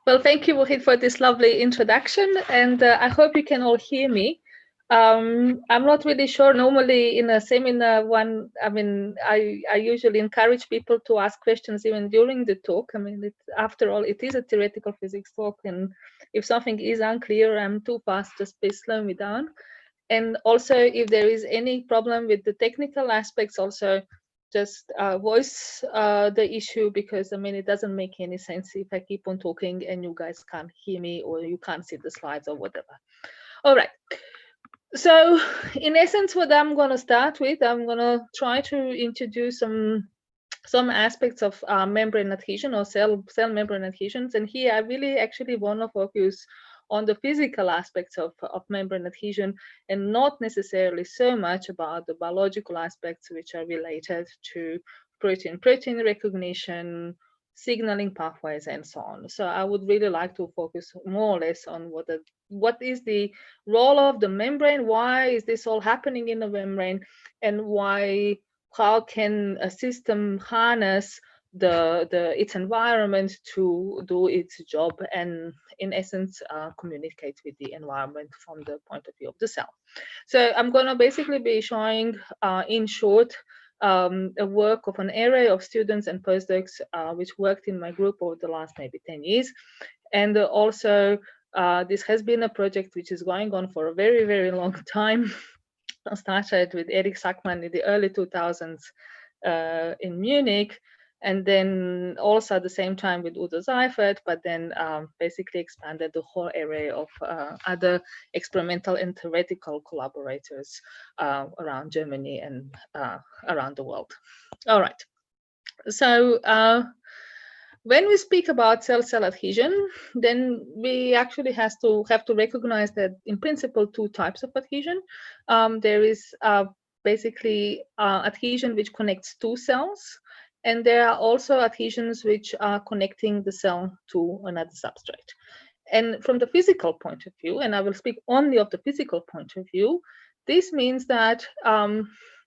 Well, thank you, Mohit, for this lovely introduction, and I hope you can all hear me. I'm not really sure. Normally, in a seminar, I usually encourage people to ask questions even during the talk. I mean, after all, it is a theoretical physics talk, and if something is unclear, I'm too fast, just please slow me down. And also, if there is any problem with the technical aspects, also just voice the issue, because I mean it doesn't make any sense if I keep on talking and you guys can't hear me or you can't see the slides or whatever. All right. So in essence, what I'm going to start with, I'm going to try to introduce some aspects of membrane adhesion or cell membrane adhesions. And here I really actually want to focus on the physical aspects of membrane adhesion and not necessarily so much about the biological aspects which are related to protein recognition, signaling pathways, and so on. So I would really like to focus more or less on what is the role of the membrane, why is this all happening in the membrane, and how can a system harness its environment to do its job, and in essence communicate with the environment from the point of view of the cell. So I'm going to basically be showing in short a work of an array of students and postdocs which worked in my group over the last maybe 10 years. And also this has been a project which is going on for a very, very long time. I started with Eric Sackmann in the early 2000s in Munich, and then also at the same time with Udo Seifert, but then basically expanded the whole array of other experimental and theoretical collaborators around Germany and around the world. All right. So when we speak about cell-cell adhesion, then we actually have to recognize that in principle two types of adhesion. There is basically adhesion which connects two cells, and there are also adhesions which are connecting the cell to another substrate. And from the physical point of view, and I will speak only of the physical point of view, this means that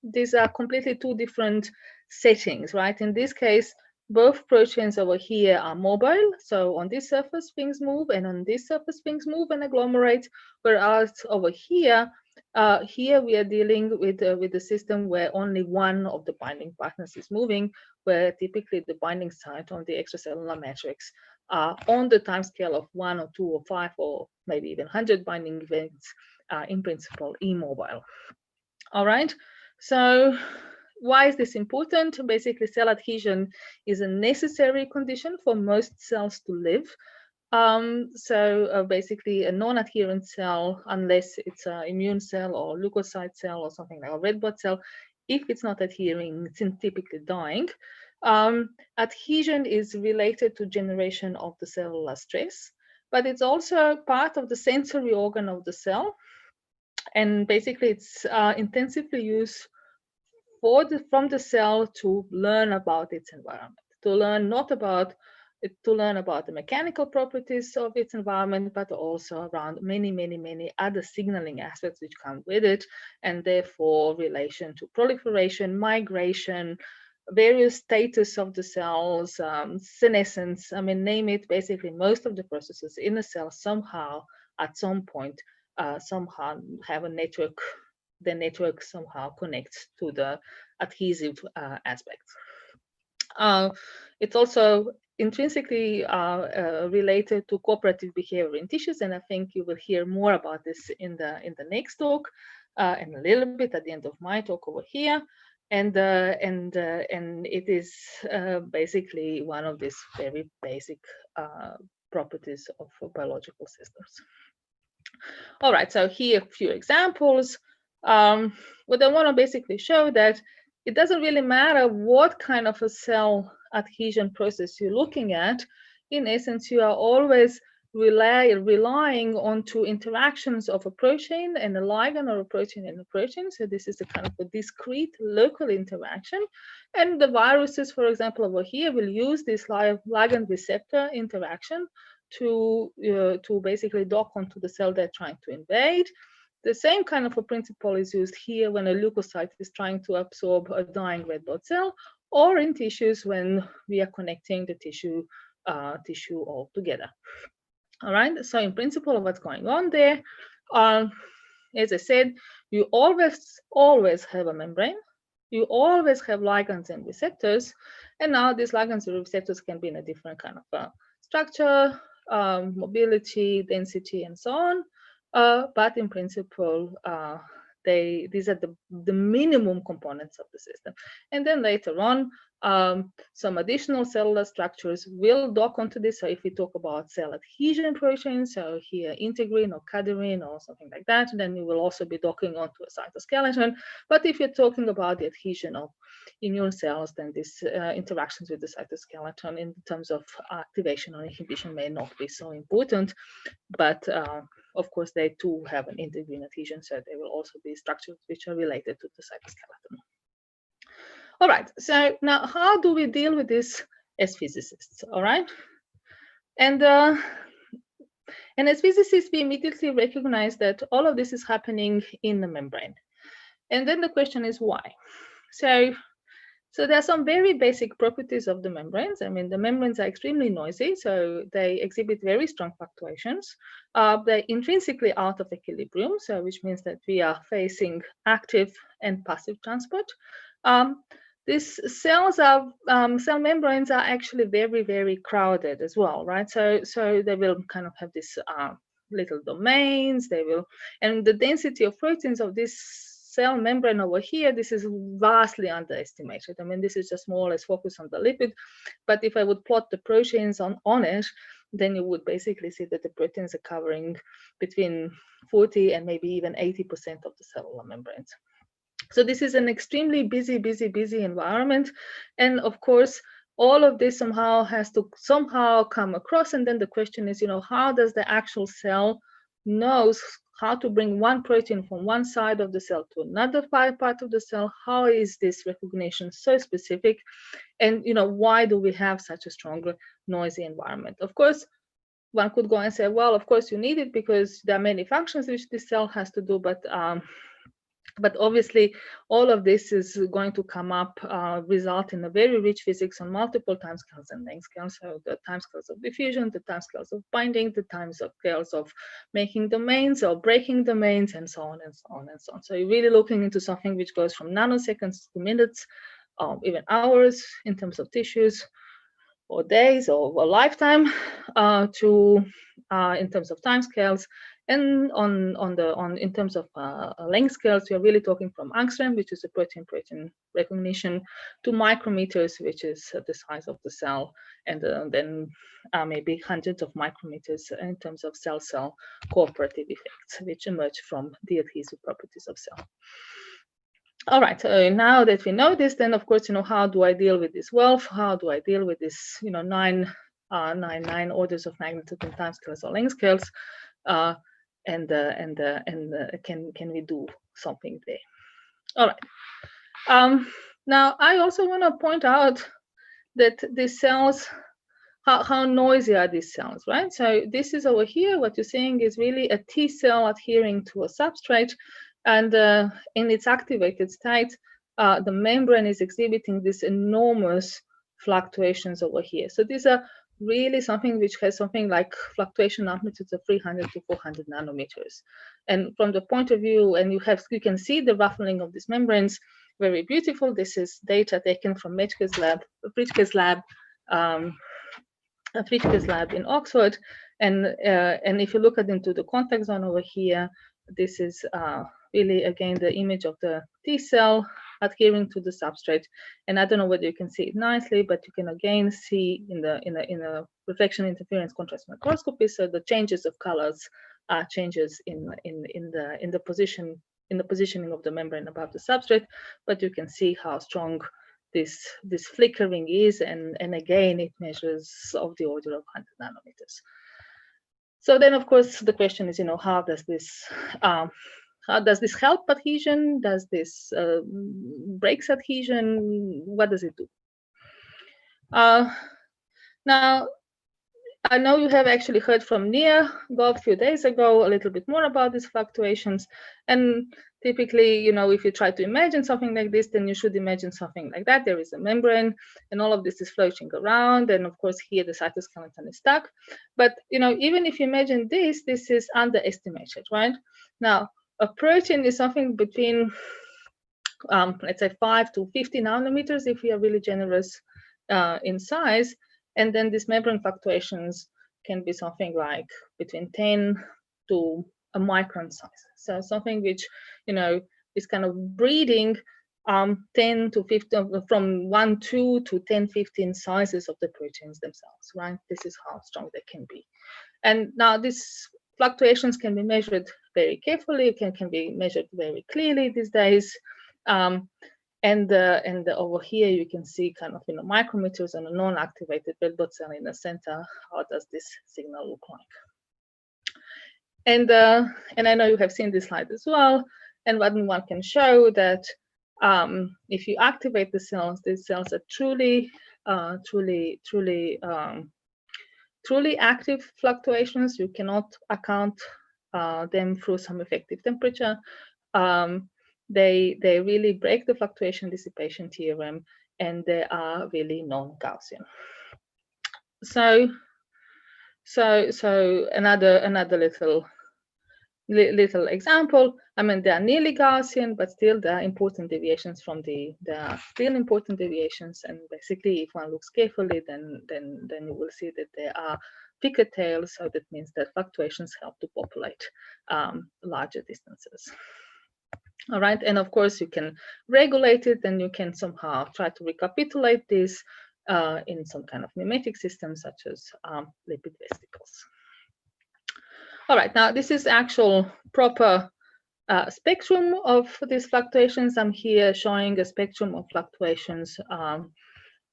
these are completely two different settings, right? In this case, both proteins over here are mobile. So on this surface, things move, and on this surface, things move and agglomerate. Whereas over here, here we are dealing with a system where only one of the binding partners is moving, where typically the binding site on the extracellular matrix are on the time scale of 1 or 2 or 5 or maybe even 100 binding events, in principle immobile. All right. So why is this important? Basically, cell adhesion is a necessary condition for most cells to live. Basically, a non-adherent cell, unless it's an immune cell or leukocyte cell or something like a red blood cell, if it's not adhering, it's typically dying. Adhesion is related to generation of the cellular stress, but it's also part of the sensory organ of the cell. And basically, it's intensively used from the cell to learn about its environment, to learn about the mechanical properties of its environment, but also around many other signaling aspects which come with it, and therefore relation to proliferation, migration, various status of the cells, senescence, I mean, name it. Basically, most of the processes in a cell somehow, at some point, somehow have a network. The network somehow connects to the adhesive aspects. It's also intrinsically related to cooperative behavior in tissues, and I think you will hear more about this in the next talk, and a little bit at the end of my talk over here. And it is basically one of these very basic properties of biological systems. All right, so here a few examples. What I want to basically show that it doesn't really matter what kind of a cell adhesion process you're looking at. In essence, you are always relying on two interactions of a protein and a ligand, or a protein and a protein. So this is a kind of a discrete local interaction. And the viruses, for example, over here will use this ligand receptor interaction to basically dock onto the cell they're trying to invade. The same kind of a principle is used here when a leukocyte is trying to absorb a dying red blood cell, or in tissues when we are connecting the tissue tissue altogether. All right, so in principle, what's going on there? As I said, you always have a membrane. You always have ligands and receptors, and now these ligands and receptors can be in a different kind of structure, mobility, density, and so on. But in principle, these are the minimum components of the system. And then later on, some additional cellular structures will dock onto this. So if we talk about cell adhesion proteins, so here integrin or cadherin or something like that, then you will also be docking onto a cytoskeleton. But if you're talking about the adhesion of immune cells, then these interactions with the cytoskeleton in terms of activation or inhibition may not be so important. But of course, they too have an integrin adhesion, so they will also be structures which are related to the cytoskeleton. All right, so now how do we deal with this as physicists? All right, and as physicists, we immediately recognize that all of this is happening in the membrane. And then the question is why? So there are some very basic properties of the membranes. I mean, the membranes are extremely noisy, so they exhibit very strong fluctuations. They're intrinsically out of equilibrium, so which means that we are facing active and passive transport. These cells are cell membranes are actually very, very crowded as well, right? So they will kind of have this little domains. They will, and the density of proteins of this cell membrane over here, this is vastly underestimated. I mean, this is just more or less focused on the lipid. But if I would plot the proteins on it, then you would basically see that the proteins are covering between 40 and maybe even 80% of the cellular membranes. So this is an extremely busy environment. And of course, all of this somehow has to come across. And then the question is, how does the actual cell knows how to bring one protein from one side of the cell to another part of the cell? How is this recognition so specific? And why do we have such a strong, noisy environment? Of course, one could go and say, well, of course you need it because there are many functions which this cell has to do, but obviously, all of this is going to come up, result in a very rich physics on multiple timescales and length scales. So the timescales of diffusion, the timescales of binding, the timescales of making domains or breaking domains, and so on and so on and so on. So you're really looking into something which goes from nanoseconds to minutes, even hours in terms of tissues, or days, or a lifetime, to in terms of timescales. And in terms of length scales, we are really talking from angstrom, which is a protein recognition, to micrometers, which is the size of the cell, and then maybe hundreds of micrometers in terms of cell-cell cooperative effects, which emerge from the adhesive properties of cell. All right, now that we know this, then of course, how do I deal with this? Well, how do I deal with this, nine orders of magnitude in timescales or length scales? And can we do something there? All right. Now I also want to point out that these cells, how noisy are these cells, right? So this is over here. What you're seeing is really a T cell adhering to a substrate, and in its activated state, the membrane is exhibiting these enormous fluctuations over here. So these are really something which has something like fluctuation amplitudes of 300 to 400 nanometers. And from the point of view, and you can see the ruffling of these membranes, very beautiful. This is data taken from Fritzke's lab in Oxford. And if you look into the contact zone over here, this is really again the image of the T cell adhering to the substrate. And I don't know whether you can see it nicely, but you can again see in a reflection interference contrast microscopy. So the changes of colors are changes in the positioning of the membrane above the substrate, but you can see how strong this flickering is, and again it measures of the order of 100 nanometers. So then, of course, the question is, how does this help adhesion? Does this breaks adhesion? What does it do? Now, I know you have actually heard from Nia Gov a few days ago a little bit more about these fluctuations, and typically, you know, if you try to imagine something like this, then you should imagine something like that. There is a membrane, and all of this is floating around, and of course here the cytoskeleton is stuck. But you know, even if you imagine this is underestimated, right? Now, a protein is something between let's say 5 to 50 nanometers if we are really generous in size, and then these membrane fluctuations can be something like between 10 to a micron size. So something which, you know, is kind of breeding 10 to 15, from 1, 2 to 10, 15 sizes of the proteins themselves, right? This is how strong they can be. And now these fluctuations can be measured very carefully, can be measured very clearly these days. And over here you can see kind of, you know, micrometers and a non-activated red blood cell in the center. How does this signal look like? And I know you have seen this slide as well. And one can show that if you activate the cells, these cells are truly active fluctuations. You cannot account them through some effective temperature. They really break the fluctuation dissipation theorem, and they are really non-Gaussian. So another little example. I mean, they are nearly Gaussian, but still there are important deviations from there are still important deviations. And basically, if one looks carefully, then you will see that there are thicker tails. So that means that fluctuations help to populate larger distances. All right, and of course you can regulate it, and you can somehow try to recapitulate this in some kind of mimetic system, such as lipid vesicles. All right, now this is actual proper spectrum of these fluctuations. I'm here showing a spectrum of fluctuations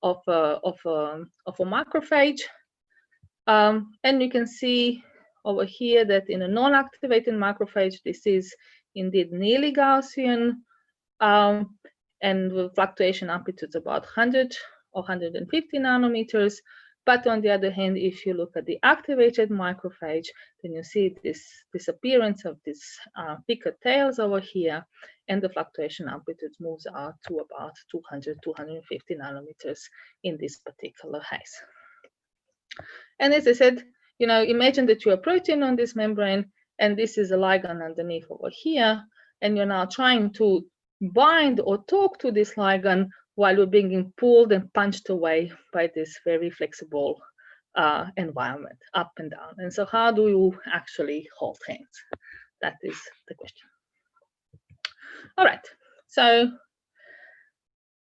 of a macrophage, and you can see over here that in a non-activated macrophage, this is indeed nearly Gaussian, and the fluctuation amplitude is about 100 or 150 nanometers. But on the other hand, if you look at the activated macrophage, then you see this appearance of these thicker tails over here, and the fluctuation amplitude moves out to about 200, 250 nanometers in this particular case. And as I said, you know, imagine that you're a protein on this membrane, and this is a ligand underneath over here, and you're now trying to bind or talk to this ligand while you're being pulled and punched away by this very flexible environment, up and down. And so how do you actually hold hands? That is the question. All right, so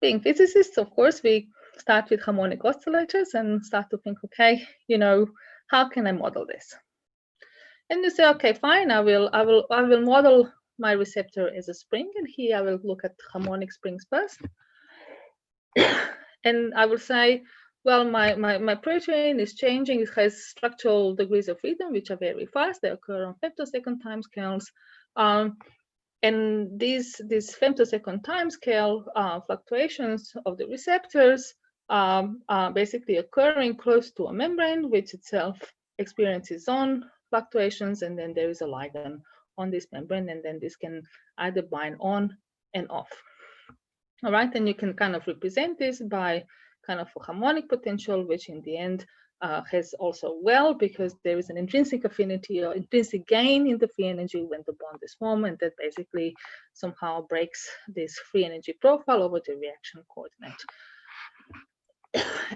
being physicists, of course, we start with harmonic oscillators and start to think, okay, you know, how can I model this? And you say, okay, fine, I will model my receptor as a spring, and here I will look at harmonic springs first. And I will say, well, my protein is changing. It has structural degrees of freedom, which are very fast. They occur on femtosecond timescales. And these femtosecond timescale fluctuations of the receptors are basically occurring close to a membrane, which itself experiences its own fluctuations, and then there is a ligand on this membrane, and then this can either bind on and off. All right, and you can kind of represent this by kind of a harmonic potential, which in the end has also well, because there is an intrinsic affinity or intrinsic gain in the free energy when the bond is formed, and that basically somehow breaks this free energy profile over the reaction coordinate.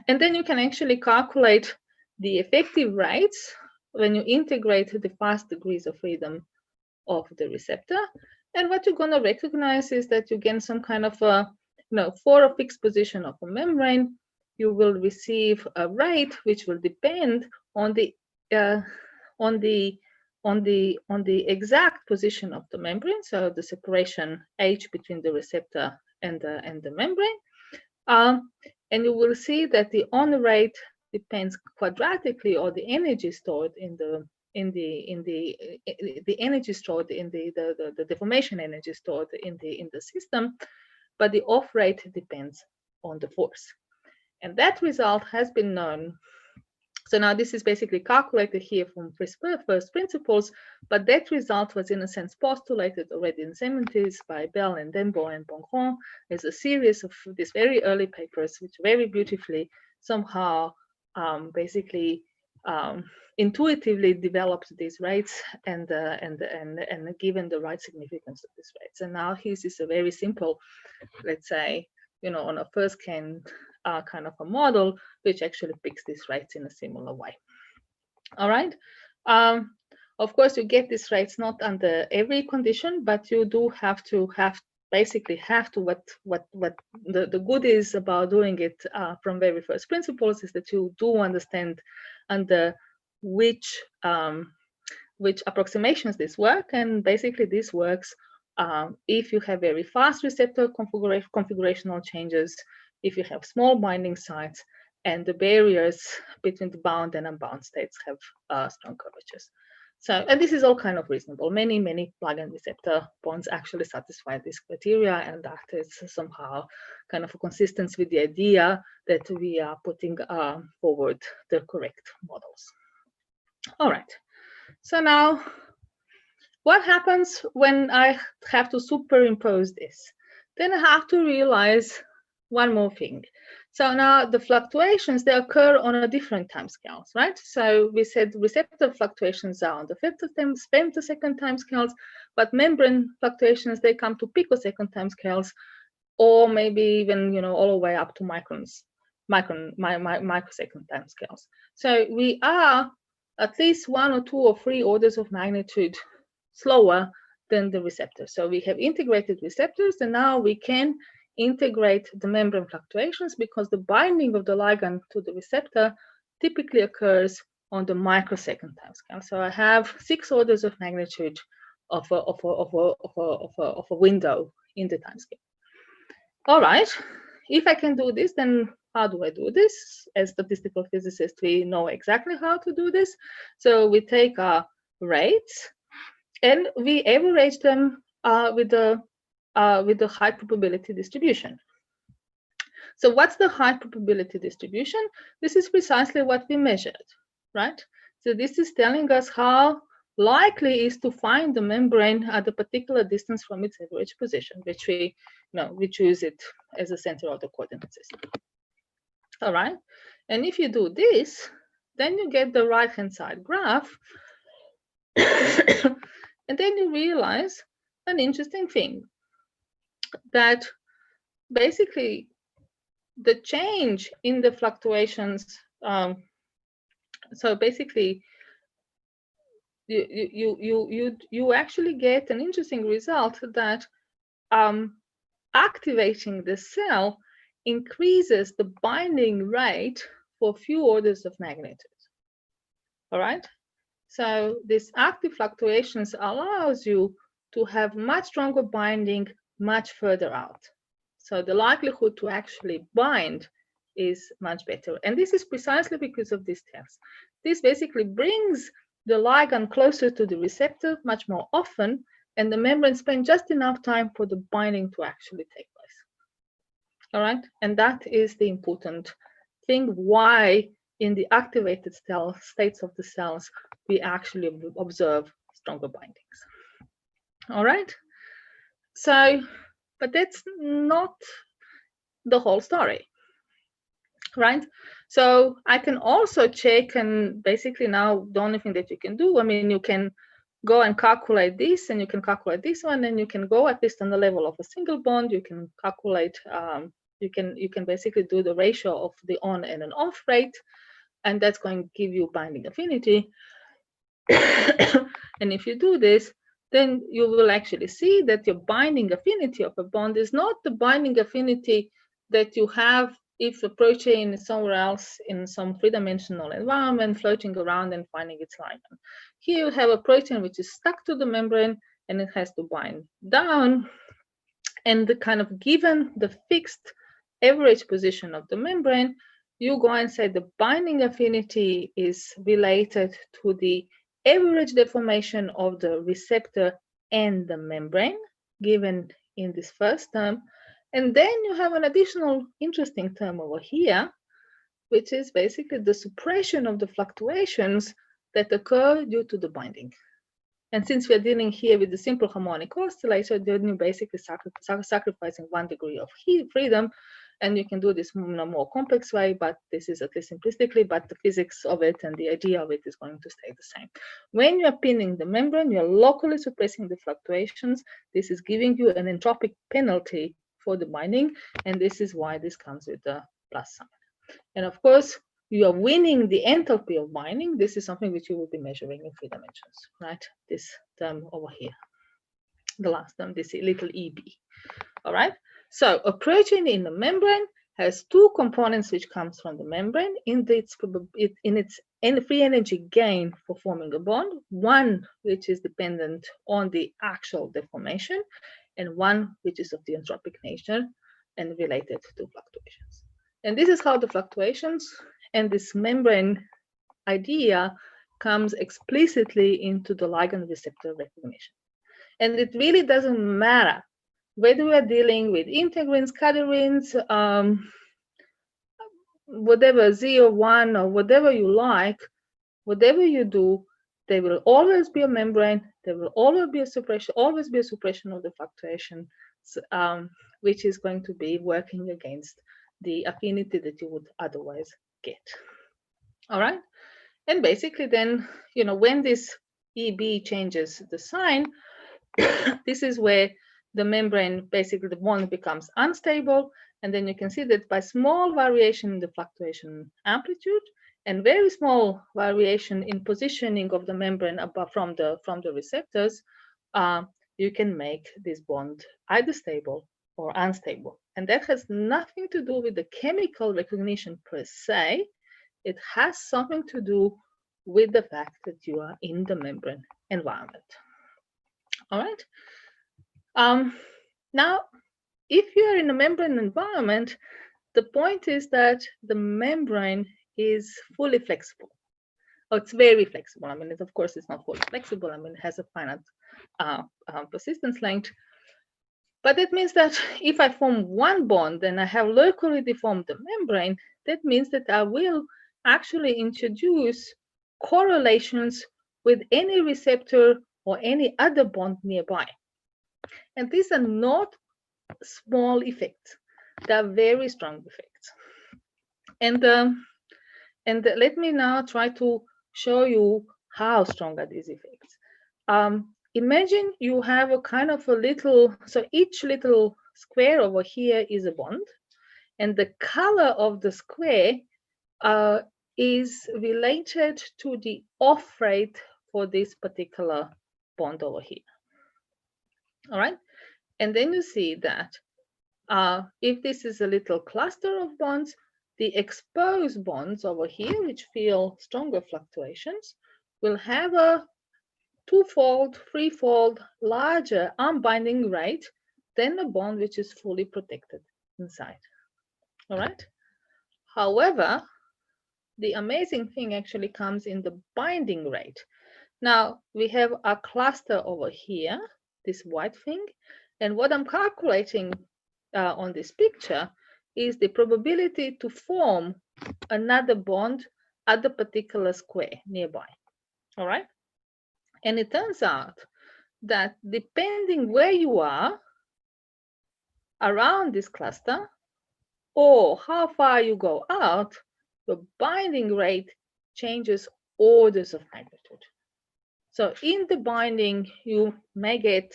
And then you can actually calculate the effective rates when you integrate the fast degrees of freedom of the receptor. And what you're going to recognize is that you get some kind of a, for a fixed position of a membrane, you will receive a rate which will depend on the exact position of the membrane, so the separation h between the receptor and the membrane, and you will see that the on rate depends quadratically on the energy stored the deformation energy stored in the system, but the off rate depends on the force. And that result has been known So now this is basically calculated here from first principles, but that result was in a sense postulated already in the 70s by Bell and Denbo and Bongrand as a series of these very early papers, which very beautifully somehow basically intuitively developed these rates and given the right significance of these rates. And now his is a very simple, let's say, on a first scan kind of a model, which actually picks these rates in a similar way. All right. Of course, you get these rates not under every condition, but you do have to basically have to what the good is about doing it from very first principles is that you do understand under which approximations this work, and basically this works if you have very fast receptor configurational changes, if you have small binding sites, and the barriers between the bound and unbound states have strong curvatures. So, and this is all kind of reasonable. Many ligand receptor bonds actually satisfy this criteria, and that is somehow kind of a consistency with the idea that we are putting forward the correct models. All right. So now, what happens when I have to superimpose this? Then I have to realize one more thing. So now the fluctuations, they occur on a different time scales, right? So we said receptor fluctuations are on the femtosecond time scales, but membrane fluctuations, they come to picosecond time scales, or maybe even, all the way up to microsecond time scales. So we are at least 1 or 2 or 3 orders of magnitude slower than the receptor. So we have integrated receptors, and now we can integrate the membrane fluctuations because the binding of the ligand to the receptor typically occurs on the microsecond time scale. So I have 6 orders of magnitude of a window in the time scale. All right, if I can do this, then how do I do this? As statistical physicists, we know exactly how to do this. So we take our rates and we average them with the high probability distribution. So what's the high probability distribution? This is precisely what we measured, right? So this is telling us how likely is to find the membrane at a particular distance from its average position, which we choose it as a center of the coordinate system. All right, and if you do this, then you get the right-hand side graph, and then you realize an interesting thing, that basically the change in the fluctuations, so basically you actually get an interesting result that activating the cell increases the binding rate for a few orders of magnitude. All right, so this active fluctuations allows you to have much stronger binding much further out. So the likelihood to actually bind is much better. And this is precisely because of this test. This basically brings the ligand closer to the receptor much more often, and the membrane spends just enough time for the binding to actually take place. All right, and that is the important thing, why in the activated states of the cells, we actually observe stronger bindings. All right, so, but that's not the whole story, right? So I can also check, and basically now the only thing that you can do, I mean, you can go and calculate this, and you can calculate this one, and you can go at least on the level of a single bond. You can calculate, you can basically do the ratio of the on and an off rate, and that's going to give you binding affinity. And if you do this, then you will actually see that your binding affinity of a bond is not the binding affinity that you have if a protein is somewhere else in some three-dimensional environment floating around and finding its ligand. Here you have a protein which is stuck to the membrane and it has to bind down, and the kind of given the fixed average position of the membrane, you go and say the binding affinity is related to the average deformation of the receptor and the membrane given in this first term. And then you have an additional interesting term over here, which is basically the suppression of the fluctuations that occur due to the binding. And since we're dealing here with the simple harmonic oscillator, then you're basically sacrificing 1 degree of freedom, and you can do this in a more complex way, but this is at least simplistically, but the physics of it and the idea of it is going to stay the same. When you're pinning the membrane, you're locally suppressing the fluctuations. This is giving you an entropic penalty for the binding, and this is why this comes with the plus sign. And of course, you are winning the enthalpy of binding. This is something which you will be measuring in 3 dimensions, right? This term over here, the last term, this little EB. All right. So a protein in the membrane has 2 components which comes from the membrane in its free energy gain for forming a bond. One which is dependent on the actual deformation, and one which is of the entropic nature and related to fluctuations. And this is how the fluctuations and this membrane idea comes explicitly into the ligand receptor recognition. And it really doesn't matter whether we are dealing with integrins, cadherins, whatever, Z or 1 or whatever you like, whatever you do, there will always be a membrane, there will always be a suppression of the fluctuation, which is going to be working against the affinity that you would otherwise get. All right. And basically then, when this EB changes the sign, this is where the membrane, basically the bond becomes unstable. And then you can see that by small variation in the fluctuation amplitude and very small variation in positioning of the membrane above from the receptors, you can make this bond either stable or unstable. And that has nothing to do with the chemical recognition per se. It has something to do with the fact that you are in the membrane environment. All right. Now, if you are in a membrane environment, the point is that the membrane is fully flexible. Oh, it's very flexible. I mean, of course, it's not fully flexible. I mean, it has a finite persistence length. But that means that if I form one bond and I have locally deformed the membrane, that means that I will actually introduce correlations with any receptor or any other bond nearby. And these are not small effects. They are very strong effects. And let me now try to show you how strong are these effects. Imagine you have a kind of a little, so each little square over here is a bond, and the color of the square is related to the off rate for this particular bond over here. All right, and then you see that if this is a little cluster of bonds, the exposed bonds over here, which feel stronger fluctuations, will have a 2-fold, 3-fold larger unbinding rate than a bond which is fully protected inside. All right. However, the amazing thing actually comes in the binding rate. Now we have a cluster over here, this white thing, and what I'm calculating on this picture is the probability to form another bond at the particular square nearby. All right. And it turns out that depending where you are around this cluster or how far you go out, the binding rate changes orders of magnitude. So in the binding, you may get,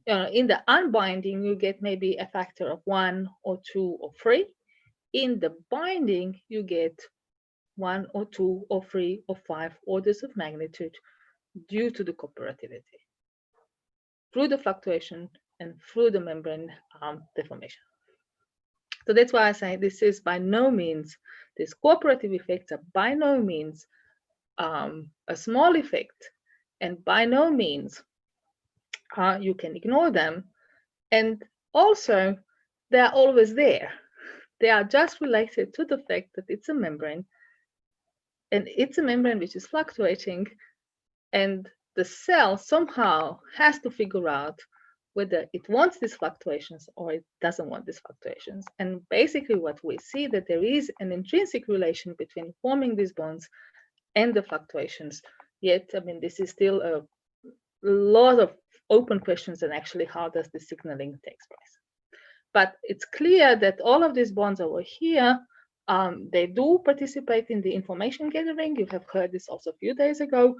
in the unbinding, you get maybe a factor of 1 or 2 or 3. In the binding, you get 1 or 2 or 3 or 5 orders of magnitude due to the cooperativity through the fluctuation and through the membrane deformation. So that's why I say this is by no means, these cooperative effects are by no means a small effect, and by no means you can ignore them. And also, they are always there. They are just related to the fact that it's a membrane, and it's a membrane which is fluctuating, and the cell somehow has to figure out whether it wants these fluctuations or it doesn't want these fluctuations. And basically what we see that there is an intrinsic relation between forming these bonds and the fluctuations. Yet, I mean, this is still a lot of open questions and actually how does the signaling takes place. But it's clear that all of these bonds over here, they do participate in the information gathering. You have heard this also a few days ago.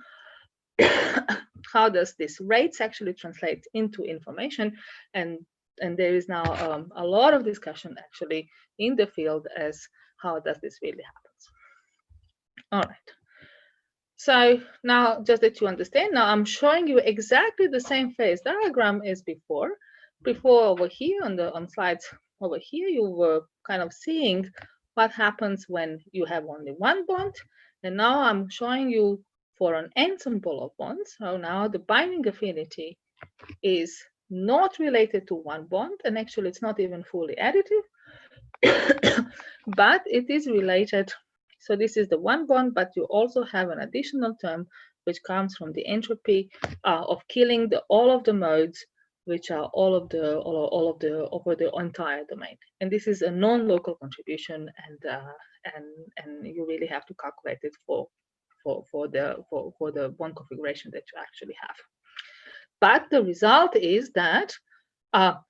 How does this rates actually translate into information? And there is now a lot of discussion actually in the field as how does this really happen. All right. So now just that you understand, now I'm showing you exactly the same phase diagram as before. Before over here on slides over here, you were kind of seeing what happens when you have only one bond. And now I'm showing you for an ensemble of bonds. So now the binding affinity is not related to one bond, and actually it's not even fully additive, but it is related. So this is the one bond, but you also have an additional term which comes from the entropy of killing all of the modes, which are all of the over the entire domain. And this is a non-local contribution, and you really have to calculate it for the bond configuration that you actually have. But the result is that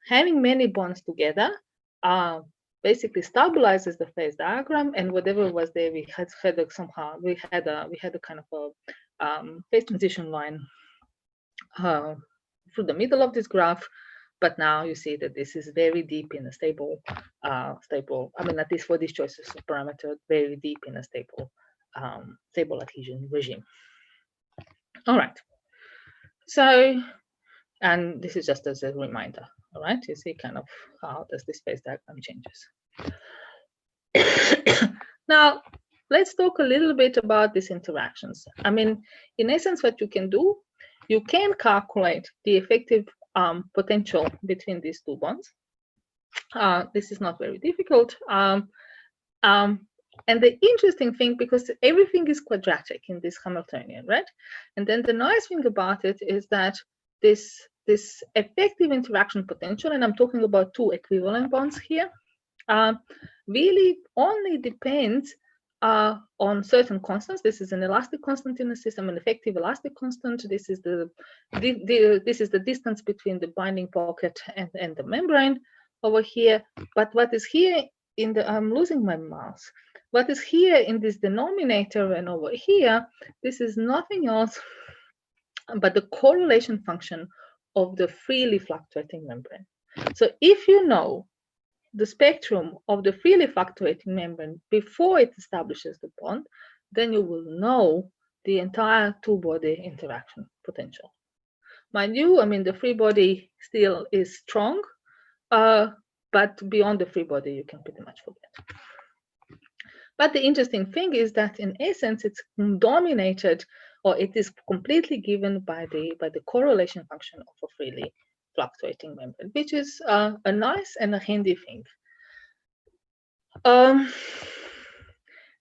having many bonds together basically stabilizes the phase diagram, and whatever was there, we had somehow we had a kind of a phase transition line through the middle of this graph. But now you see that this is very deep in a stable, I mean, at least for these choices of parameter, very deep in a stable adhesion regime. All right. So, and this is just as a reminder. All right, you see kind of how does this phase diagram changes. Now, let's talk a little bit about these interactions. I mean, in essence, what you can do, you can calculate the effective potential between these two bonds. This is not very difficult. And the interesting thing, because everything is quadratic in this Hamiltonian, right? And then the nice thing about it is that this effective interaction potential, and I'm talking about two equivalent bonds here, really only depends on certain constants. This is an elastic constant in the system, an effective elastic constant. This is this is the distance between the binding pocket and the membrane over here. But what is here in the, I'm losing my mouse. What is here in this denominator and over here, this is nothing else but the correlation function of the freely fluctuating membrane. So if you know the spectrum of the freely fluctuating membrane before it establishes the bond, then you will know the entire two-body interaction potential. Mind you, I mean, the free body still is strong, but beyond the free body, you can pretty much forget. But the interesting thing is that in essence, it's dominated, or it is completely given by the correlation function of a freely fluctuating membrane, which is a nice and a handy thing.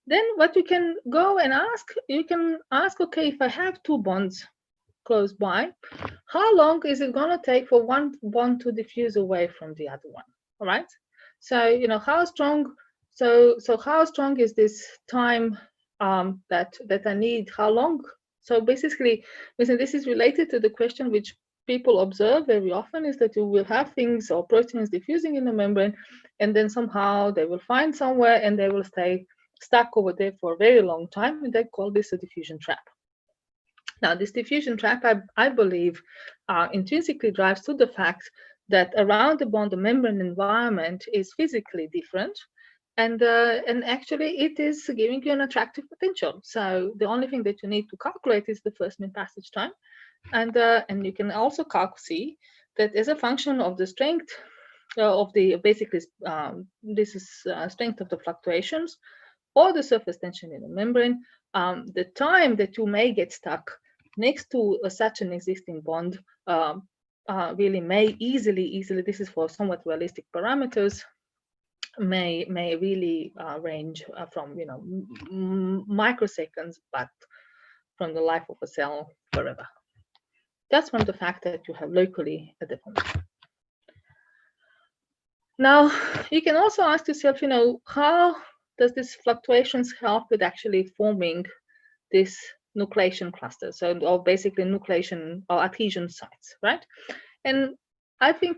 Then what you can go and ask, you can ask, okay, if I have two bonds close by, how long is it going to take for one bond to diffuse away from the other one? All right. So, you know, how strong, so how strong is this time that I need? How long? So basically, listen, this is related to the question which people observe very often, is that you will have things or proteins diffusing in the membrane, and then somehow they will find somewhere and they will stay stuck over there for a very long time, and they call this a diffusion trap. Now, this diffusion trap, I believe, intrinsically drives to the fact that around the bond, the membrane environment is physically different, and actually it is giving you an attractive potential. So the only thing that you need to calculate is the first mean passage time, and you can also see that as a function of the strength of the, basically this is strength of the fluctuations or the surface tension in the membrane, the time that you may get stuck next to such an existing bond really may easily, this is for somewhat realistic parameters, may really range from, you know, microseconds, but from the life of a cell forever. That's from the fact that you have locally a deformation. Now, you can also ask yourself, how does these fluctuations help with actually forming this nucleation cluster, or basically nucleation or adhesion sites, right? And I think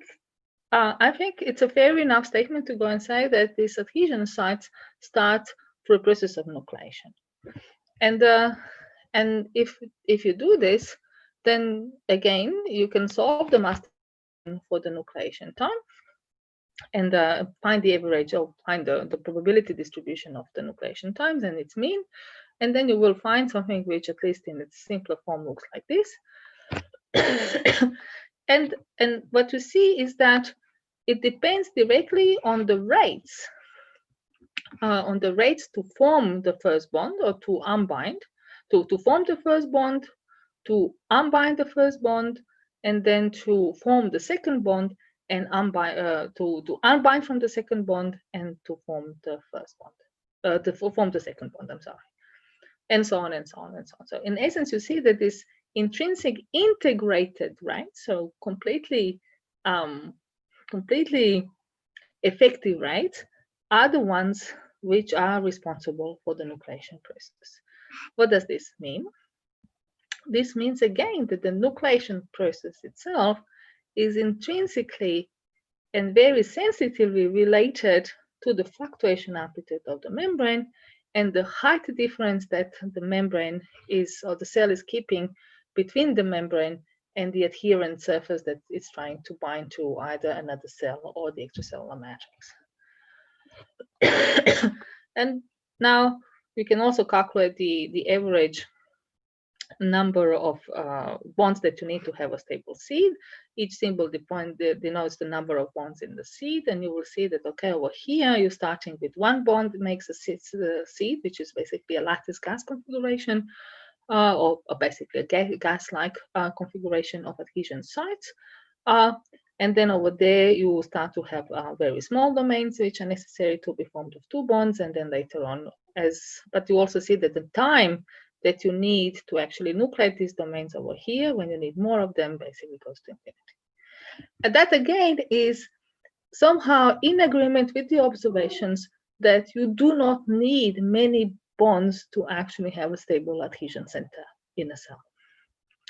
it's a fair enough statement to go and say that these adhesion sites start through a process of nucleation. And if you do this, then again you can solve the master equation for the nucleation time and find the average, or find the probability distribution of the nucleation times and its mean, and then you will find something which, at least in its simpler form, looks like this. and what you see is that it depends directly on the rates to form the first bond, or to unbind, to form the first bond, to unbind the first bond, and then to form the second bond, and unbind, to unbind from the second bond and to form the first bond, to form the second bond, I'm sorry, and so on and so on and so on. So in essence, you see that this intrinsic integrated, right? So completely effective rates are the ones which are responsible for the nucleation process. What does this mean? This means again that the nucleation process itself is intrinsically and very sensitively related to the fluctuation amplitude of the membrane and the height difference that the membrane is, or the cell is keeping between the membrane and the adherent surface that it's trying to bind to, either another cell or the extracellular matrix. And now we can also calculate the average number of bonds that you need to have a stable seed. Each symbol denotes the number of bonds in the seed, and you will see that, okay, over here you're starting with one bond that makes a seed, which is basically a lattice gas configuration, or basically a gas-like configuration of adhesion sites. And then over there you will start to have very small domains which are necessary to be formed of two bonds, and then later on, but you also see that the time that you need to actually nucleate these domains over here, when you need more of them, basically goes to infinity. And that again is somehow in agreement with the observations that you do not need many bonds to actually have a stable adhesion center in a cell.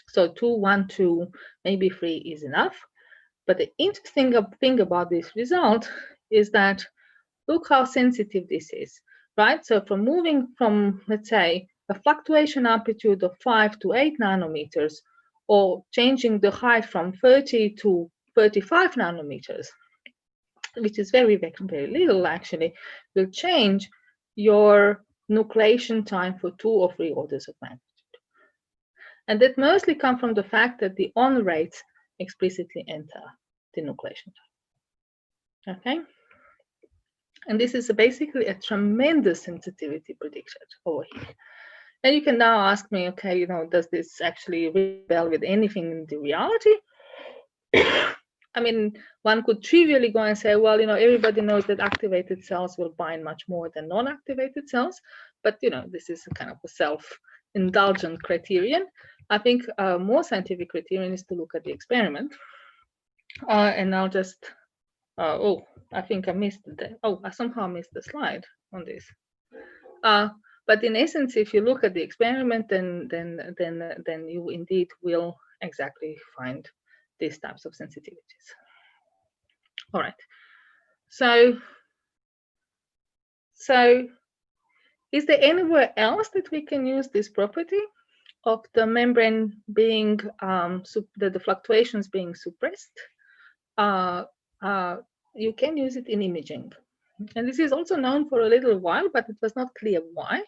So 2, 1, 2, maybe 3 is enough. But the interesting thing about this result is that look how sensitive this is, right? So from moving from, let's say, a fluctuation amplitude of 5 to 8 nanometers, or changing the height from 30 to 35 nanometers, which is very, very little actually, will change your nucleation time for 2 or 3 orders of magnitude. And that mostly comes from the fact that the on rates explicitly enter the nucleation time. Okay? And this is basically a tremendous sensitivity predicted over here. And you can now ask me, okay, does this actually rebel with anything in the reality? I mean, one could trivially go and say, well, everybody knows that activated cells will bind much more than non-activated cells. But, this is kind of a self-indulgent criterion. I think a more scientific criterion is to look at the experiment. And I'll just, I think I missed I somehow missed the slide on this. But in essence, if you look at the experiment, then you indeed will exactly find these types of sensitivities. All right. So is there anywhere else that we can use this property of the membrane being the fluctuations being suppressed? You can use it in imaging. And this is also known for a little while, but it was not clear why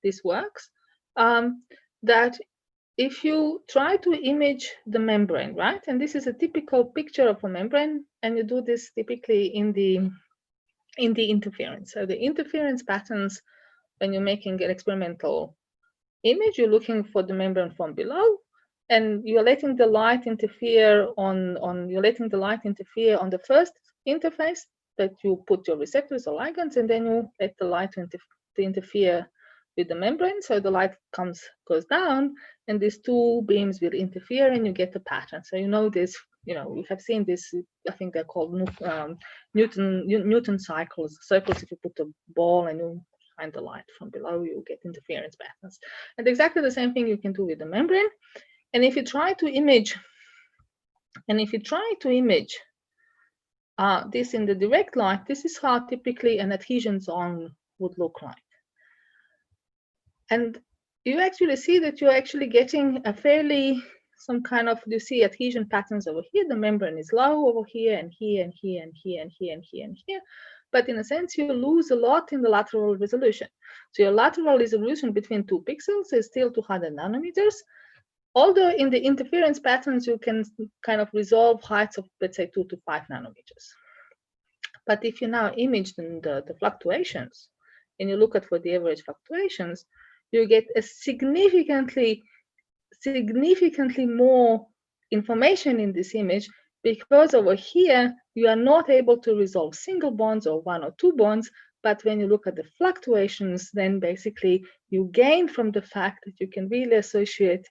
this works. That if you try to image the membrane, right, and this is a typical picture of a membrane, and you do this typically in the interference. So the interference patterns, when you're making an experimental image, you're looking for the membrane from below, and you're letting the light interfere on the first interface that you put your receptors or ligands, and then you let the light interfere with the membrane. So the light goes down, and these two beams will interfere, and you get a pattern. So this you know, we have seen this, I think they're called Newton cycles, circles. If you put a ball and you shine the light from below, you get interference patterns. And exactly the same thing you can do with the membrane. And if you try to image, this in the direct light, this is how typically an adhesion zone would look like. And you actually see that you're actually getting a fairly, some kind of, you see adhesion patterns over here. The membrane is low over here and here and here and here and here and here and here. But in a sense, you lose a lot in the lateral resolution. So your lateral resolution between 2 pixels is still 200 nanometers. Although in the interference patterns, you can kind of resolve heights of, let's say, 2 to 5 nanometers. But if you now image the fluctuations and you look at for the average fluctuations, you get a significantly more information in this image, because over here, you are not able to resolve single bonds or 1 or 2 bonds. But when you look at the fluctuations, then basically you gain from the fact that you can really associate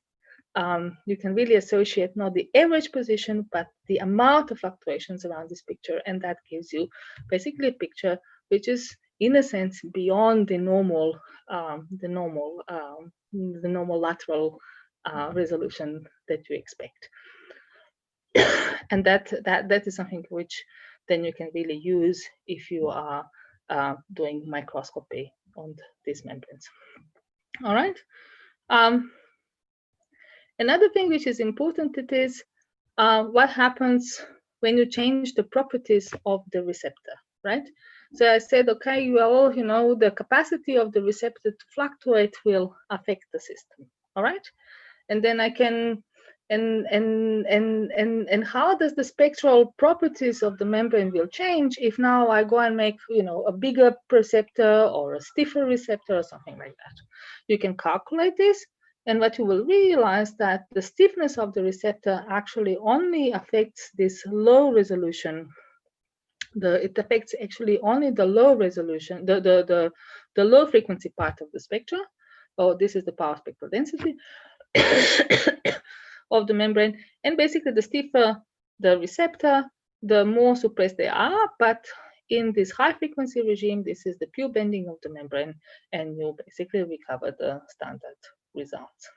not the average position, but the amount of fluctuations around this picture. And that gives you basically a picture which is, in a sense, beyond the normal lateral resolution that you expect. And that is something which then you can really use if you are doing microscopy on these membranes. All right. Another thing which is important, it is what happens when you change the properties of the receptor, right? So I said, okay, well, you know, the capacity of the receptor to fluctuate will affect the system, all right? And then I can, and how does the spectral properties of the membrane will change if now I go and make, you know, a bigger receptor or a stiffer receptor or something like that? You can calculate this. And what you will realize that the stiffness of the receptor actually only affects this low resolution. It affects actually only the low resolution, the low frequency part of the spectra. Oh, this is the power spectral density of the membrane. And basically, the stiffer the receptor, the more suppressed they are. But in this high frequency regime, this is the pure bending of the membrane, and you basically recover the standard results.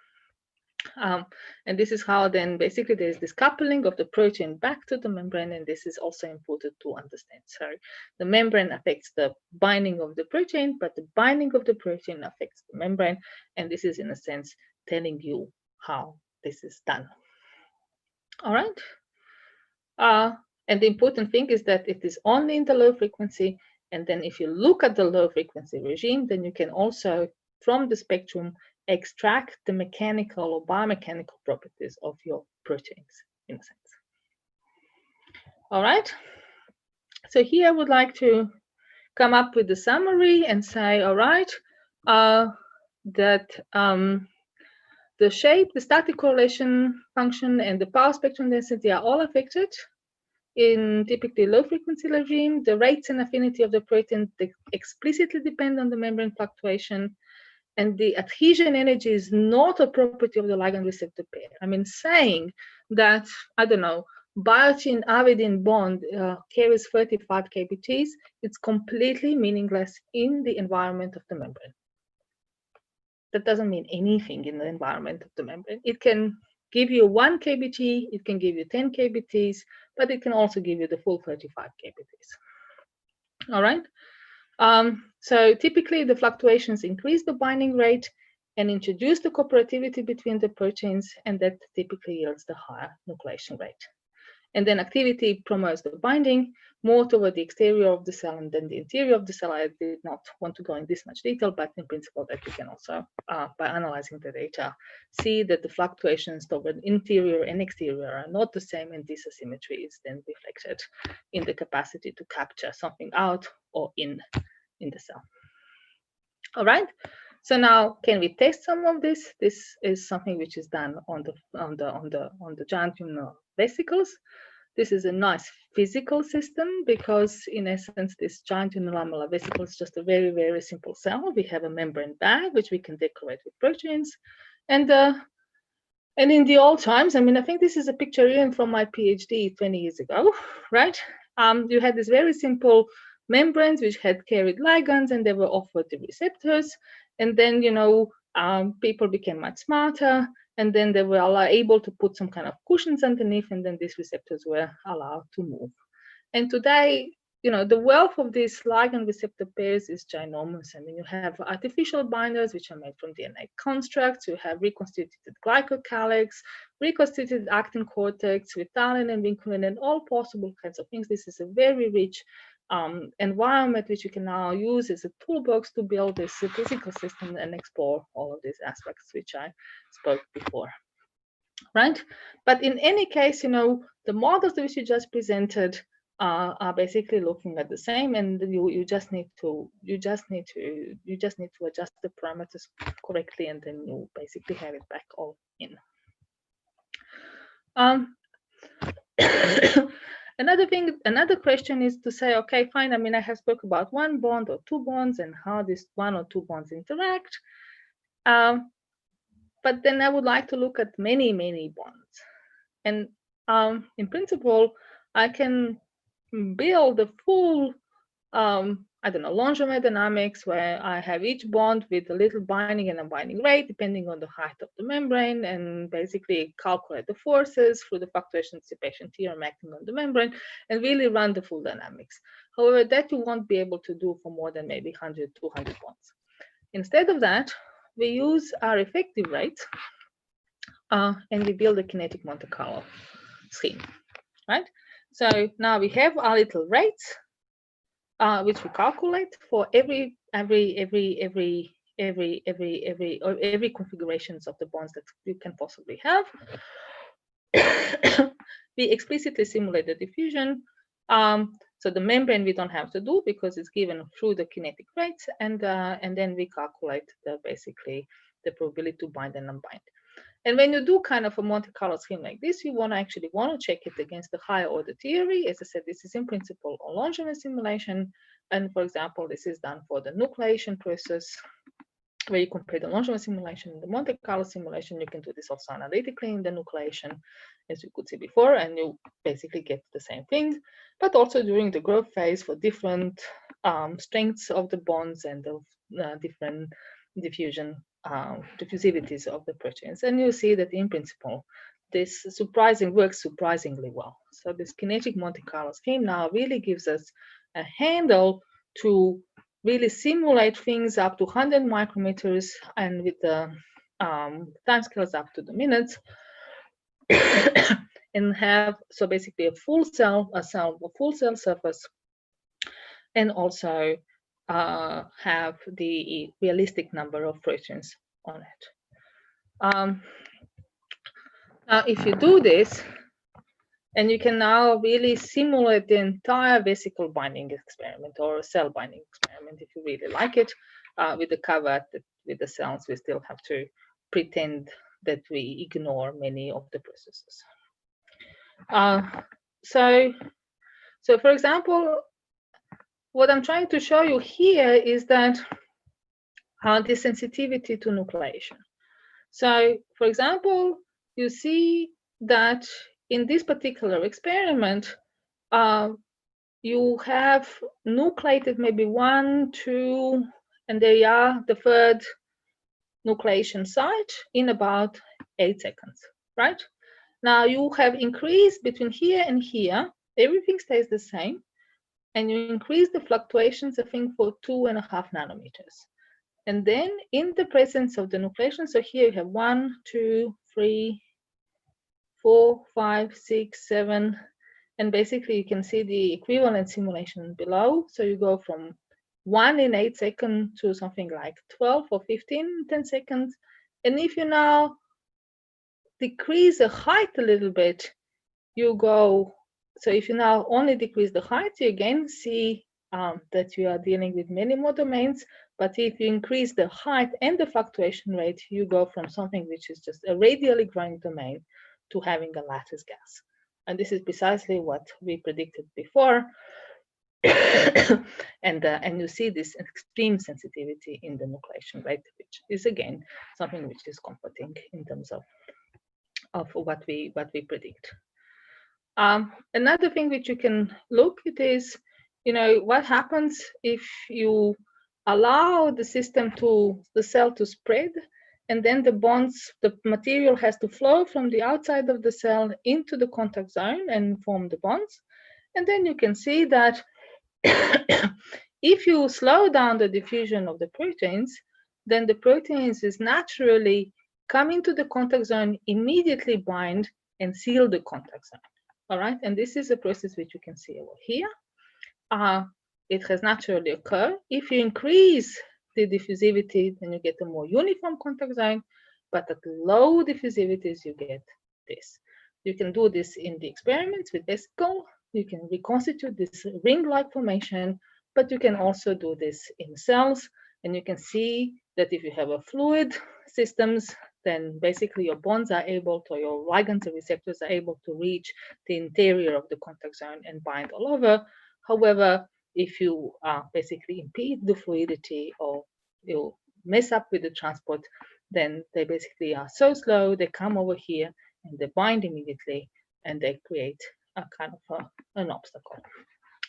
And this is how then basically there's this coupling of the protein back to the membrane, and this is also important to understand. Sorry, the membrane affects the binding of the protein, but the binding of the protein affects the membrane, and this is in a sense telling you how this is done. All right. And the important thing is that it is only in the low frequency, and then if you look at the low frequency regime, then you can also, from the spectrum, extract the mechanical or biomechanical properties of your proteins, in a sense. All right. So here I would like to come up with a summary and say, all right, that the shape, the static correlation function, and the power spectrum density are all affected in typically low frequency regime. The rates and affinity of the protein explicitly depend on the membrane fluctuation. And the adhesion energy is not a property of the ligand receptor pair. I mean, saying that, I don't know, biotin avidin bond carries 35 kBTs, it's completely meaningless in the environment of the membrane. That doesn't mean anything in the environment of the membrane. It can give you 1 kBT, it can give you 10 kBTs, but it can also give you the full 35 kBTs. All right. So typically the fluctuations increase the binding rate and introduce the cooperativity between the proteins, and that typically yields the higher nucleation rate. And then activity promotes the binding more toward the exterior of the cell and then the interior of the cell. I did not want to go in this much detail, but in principle that you can also, by analyzing the data, see that the fluctuations toward interior and exterior are not the same, and this asymmetry is then reflected in the capacity to capture something out or in the cell. All right. So now, can we test some of this? This is something which is done on the giant tunnel vesicles. This is a nice physical system because, in essence, this giant unilamellar vesicle is just a very, very simple cell. We have a membrane bag which we can decorate with proteins, and And in the old times, I mean, I think this is a picture even from my PhD 20 years ago, right? You had these very simple membranes which had carried ligands, and they were offered the receptors. And then, people became much smarter, and then they were able to put some kind of cushions underneath, and then these receptors were allowed to move. And today, the wealth of these ligand receptor pairs is ginormous. I mean, you have artificial binders, which are made from DNA constructs. You have reconstituted glycocalyx, reconstituted actin cortex with taline and vinculin, and all possible kinds of things. This is a very rich environment which you can now use as a toolbox to build this physical system and explore all of these aspects which I spoke before. Right? But in any case, the models which you just presented are basically looking at the same, and you just need to adjust the parameters correctly, and then you basically have it back all in. Another question is to say, okay, fine. I mean, I have spoke about one bond or two bonds and how these one or two bonds interact. But then I would like to look at many, many bonds. And in principle, I can build a full, Langevin dynamics where I have each bond with a little binding and unbinding rate, depending on the height of the membrane, and basically calculate the forces through the fluctuation dissipation theorem acting on the membrane, and really run the full dynamics. However, that you won't be able to do for more than maybe 100, 200 bonds. Instead of that, we use our effective rates, and we build a kinetic Monte Carlo scheme, right? So now we have our little rates, which we calculate for every configurations of the bonds that you can possibly have. We explicitly simulate the diffusion. So the membrane we don't have to do because it's given through the kinetic rates, and then we calculate basically the probability to bind and unbind. And when you do kind of a Monte Carlo scheme like this, you actually want to check it against the higher order theory. As I said, this is in principle a Langevin simulation. And for example, this is done for the nucleation process, where you compare the Langevin simulation and the Monte Carlo simulation. You can do this also analytically in the nucleation, as you could see before, and you basically get the same thing, but also during the growth phase for different strengths of the bonds and the different diffusivities of the proteins. And you see that in principle, this works surprisingly well. So this kinetic Monte Carlo scheme now really gives us a handle to really simulate things up to 100 micrometers and with the time scales up to the minutes, and have so basically a full cell surface, and also have the realistic number of proteins on it. Now, if you do this, and you can now really simulate the entire vesicle binding experiment or a cell binding experiment, if you really like it, with the caveat that with the cells, we still have to pretend that we ignore many of the processes. So for example, what I'm trying to show you here is that the sensitivity to nucleation. So for example, you see that in this particular experiment, you have nucleated maybe 1, 2, and there you are, the third nucleation site in about 8 seconds, right? Now you have increased between here and here, everything stays the same, and you increase the fluctuations, I think, for 2.5 nanometers. And then in the presence of the nucleation, so here you have 1, 2, 3, 4, 5, 6, 7, and basically you can see the equivalent simulation below. So you go from 1 in 8 seconds to something like 12 or 15 in 10 seconds. And if you now decrease the height a little bit, you go, so if you now only decrease the height, you again see that you are dealing with many more domains. But if you increase the height and the fluctuation rate, you go from something which is just a radially growing domain to having a lattice gas. And this is precisely what we predicted before. And you see this extreme sensitivity in the nucleation rate, which is again something which is comforting in terms of what we predict. Another thing which you can look at is, what happens if you allow the cell to spread, and then the material has to flow from the outside of the cell into the contact zone and form the bonds. And then you can see that if you slow down the diffusion of the proteins, then the proteins is naturally coming to the contact zone, immediately bind and seal the contact zone. All right, and this is a process which you can see over here. It has naturally occurred. If you increase the diffusivity, then you get a more uniform contact zone, but at low diffusivities, you get this. You can do this in the experiments with vesicle. You can reconstitute this ring-like formation, but you can also do this in cells. And you can see that if you have a fluid systems, then basically your bonds are able to, your ligands and receptors are able to reach the interior of the contact zone and bind all over. However, if you basically impede the fluidity or you mess up with the transport, then they basically are so slow, they come over here and they bind immediately and they create a kind of an obstacle.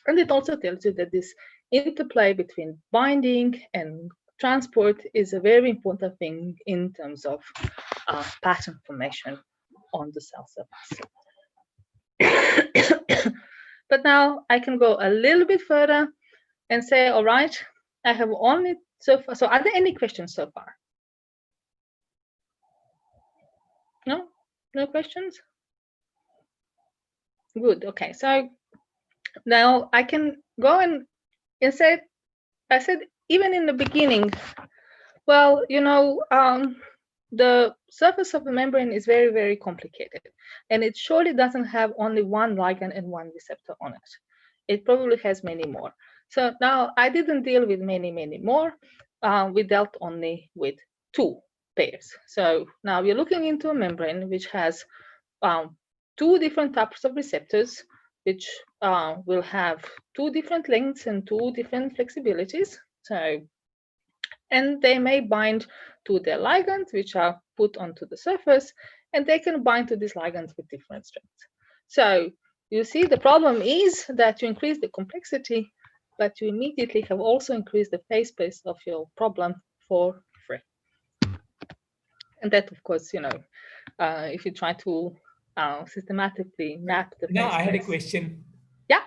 And it also tells you that this interplay between binding and transport is a very important thing in terms of pattern formation on the cell surface. But now I can go a little bit further and say, all right, I have only so far. So are there any questions so far? No? No questions? Good. Okay. So now I can go and say, I said, even in the beginning, well, the surface of the membrane is very, very complicated. And it surely doesn't have only one ligand and one receptor on it. It probably has many more. So now I didn't deal with many, many more. We dealt only with 2 pairs. So now we're looking into a membrane which has 2 different types of receptors, which will have 2 different lengths and 2 different flexibilities. So, and they may bind to their ligands, which are put onto the surface, and they can bind to these ligands with different strengths. So you see, the problem is that you increase the complexity, but you immediately have also increased the phase space of your problem for free. And that, of course, if you try to systematically map the phase Now, I had a space. question. Yeah.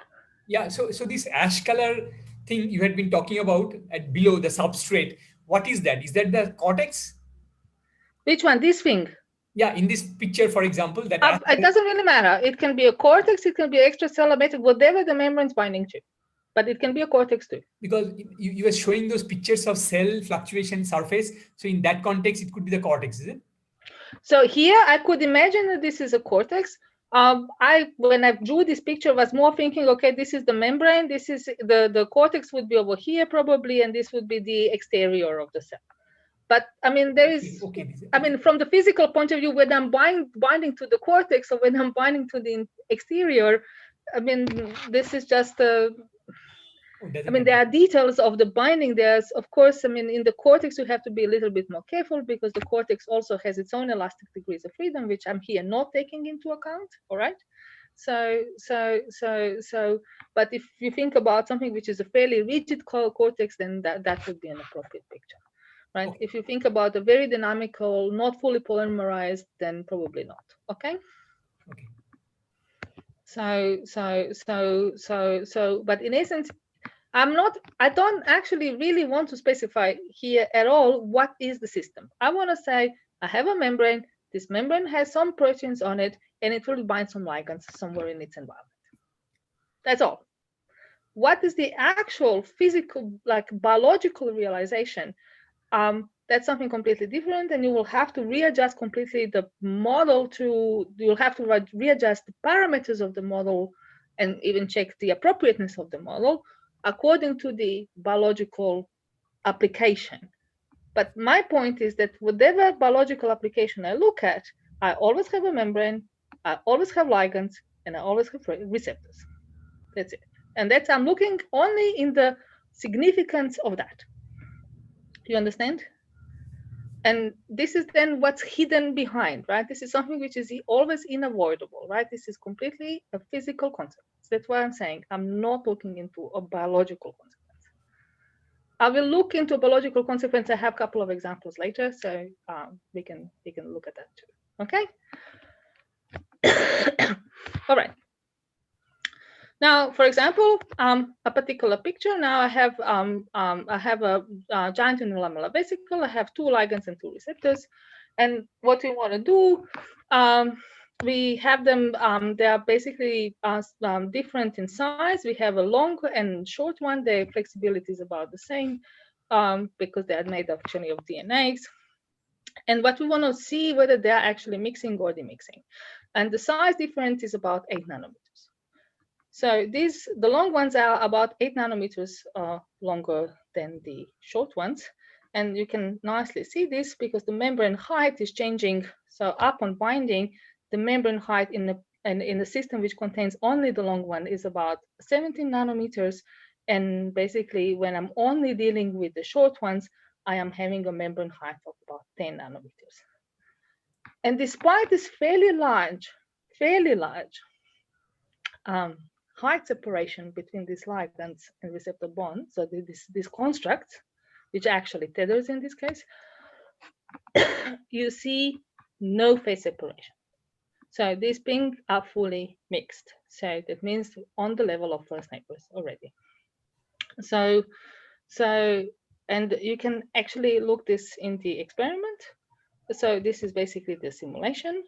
Yeah. So this ash color thing you had been talking about at below the substrate, what is that? Is that the cortex? Which one? This thing? Yeah, in this picture, for example, that it doesn't really matter. It can be a cortex, it can be extracellular matrix, whatever the membrane's binding to. But it can be a cortex too. Because you were showing those pictures of cell fluctuation surface. So in that context, it could be the cortex, is it? So here I could imagine that this is a cortex. When I drew this picture, was more thinking, okay, this is the membrane, this is the cortex would be over here probably, and this would be the exterior of the cell. But I mean, there is, I mean, from the physical point of view, when I'm binding to the cortex or when I'm binding to the exterior, I mean, this is just I mean, there are details of the binding. There's, of course, I mean, in the cortex, you have to be a little bit more careful because the cortex also has its own elastic degrees of freedom, which I'm here not taking into account. All right. So, but if you think about something which is a fairly rigid cortex, then that would be an appropriate picture, right? Okay. If you think about a very dynamical, not fully polymerized, then probably not. Okay. Okay. So, but in essence, I don't actually really want to specify here at all what is the system. I want to say I have a membrane. This membrane has some proteins on it, and it will bind some ligands somewhere in its environment. That's all. What is the actual physical, like biological realization? That's something completely different, and you will have to readjust completely the model you'll have to readjust the parameters of the model and even check the appropriateness of the model according to the biological application. But my point is that whatever biological application I look at, I always have a membrane, I always have ligands, and I always have receptors. That's it. And I'm looking only in the significance of that. Do you understand? And this is then what's hidden behind, right? This is something which is always unavoidable, right? This is completely a physical consequence. That's why I'm saying I'm not looking into a biological consequence. I will look into biological consequence. I have a couple of examples later, so we can look at that too. Okay. All right. Now, for example, a particular picture. Now I have a giant unilamellar vesicle. I have 2 ligands and 2 receptors, and what we want to do, we have them. They are basically different in size. We have a long and short one. Their flexibility is about the same because they are made actually of DNAs. And what we want to see whether they are actually mixing or demixing, and the size difference is about 8 nanometers. So the long ones are about 8 nanometers longer than the short ones. And you can nicely see this because the membrane height is changing. So upon binding, the membrane height in the system which contains only the long one is about 17 nanometers. And basically, when I'm only dealing with the short ones, I am having a membrane height of about 10 nanometers. And despite this fairly large height separation between these ligands and receptor bonds, so this construct, which actually tethers in this case, you see no phase separation. So these pings are fully mixed. So that means on the level of first neighbors already. So and you can actually look this in the experiment. So this is basically the simulation.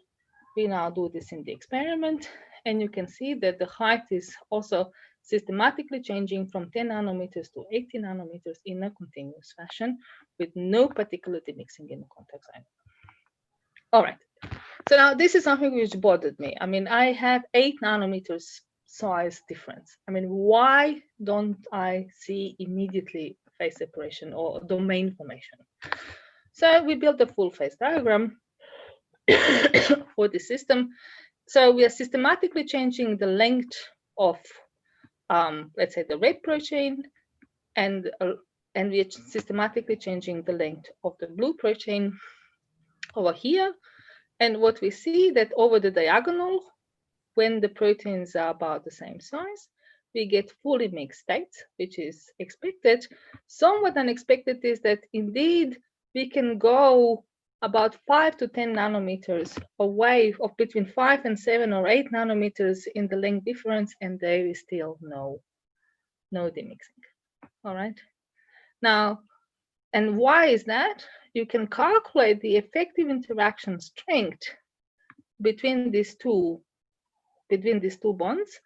We now do this in the experiment, and you can see that the height is also systematically changing from 10 nanometers to 80 nanometers in a continuous fashion with no particular demixing in the contact zone. All right. So now this is something which bothered me. I mean, I have 8 nanometers size difference. I mean, why don't I see immediately phase separation or domain formation? So we built a full phase diagram for the system. So we are systematically changing the length of, let's say, the red protein, and we are systematically changing the length of the blue protein over here. And what we see that over the diagonal, when the proteins are about the same size, we get fully mixed states, which is expected. Somewhat unexpected is that indeed we can go about 5 to 10 nanometers away of between 5 and 7 or 8 nanometers in the length difference, and there is still no demixing. All right. Now, and why is that? You can calculate the effective interaction strength between these two bonds.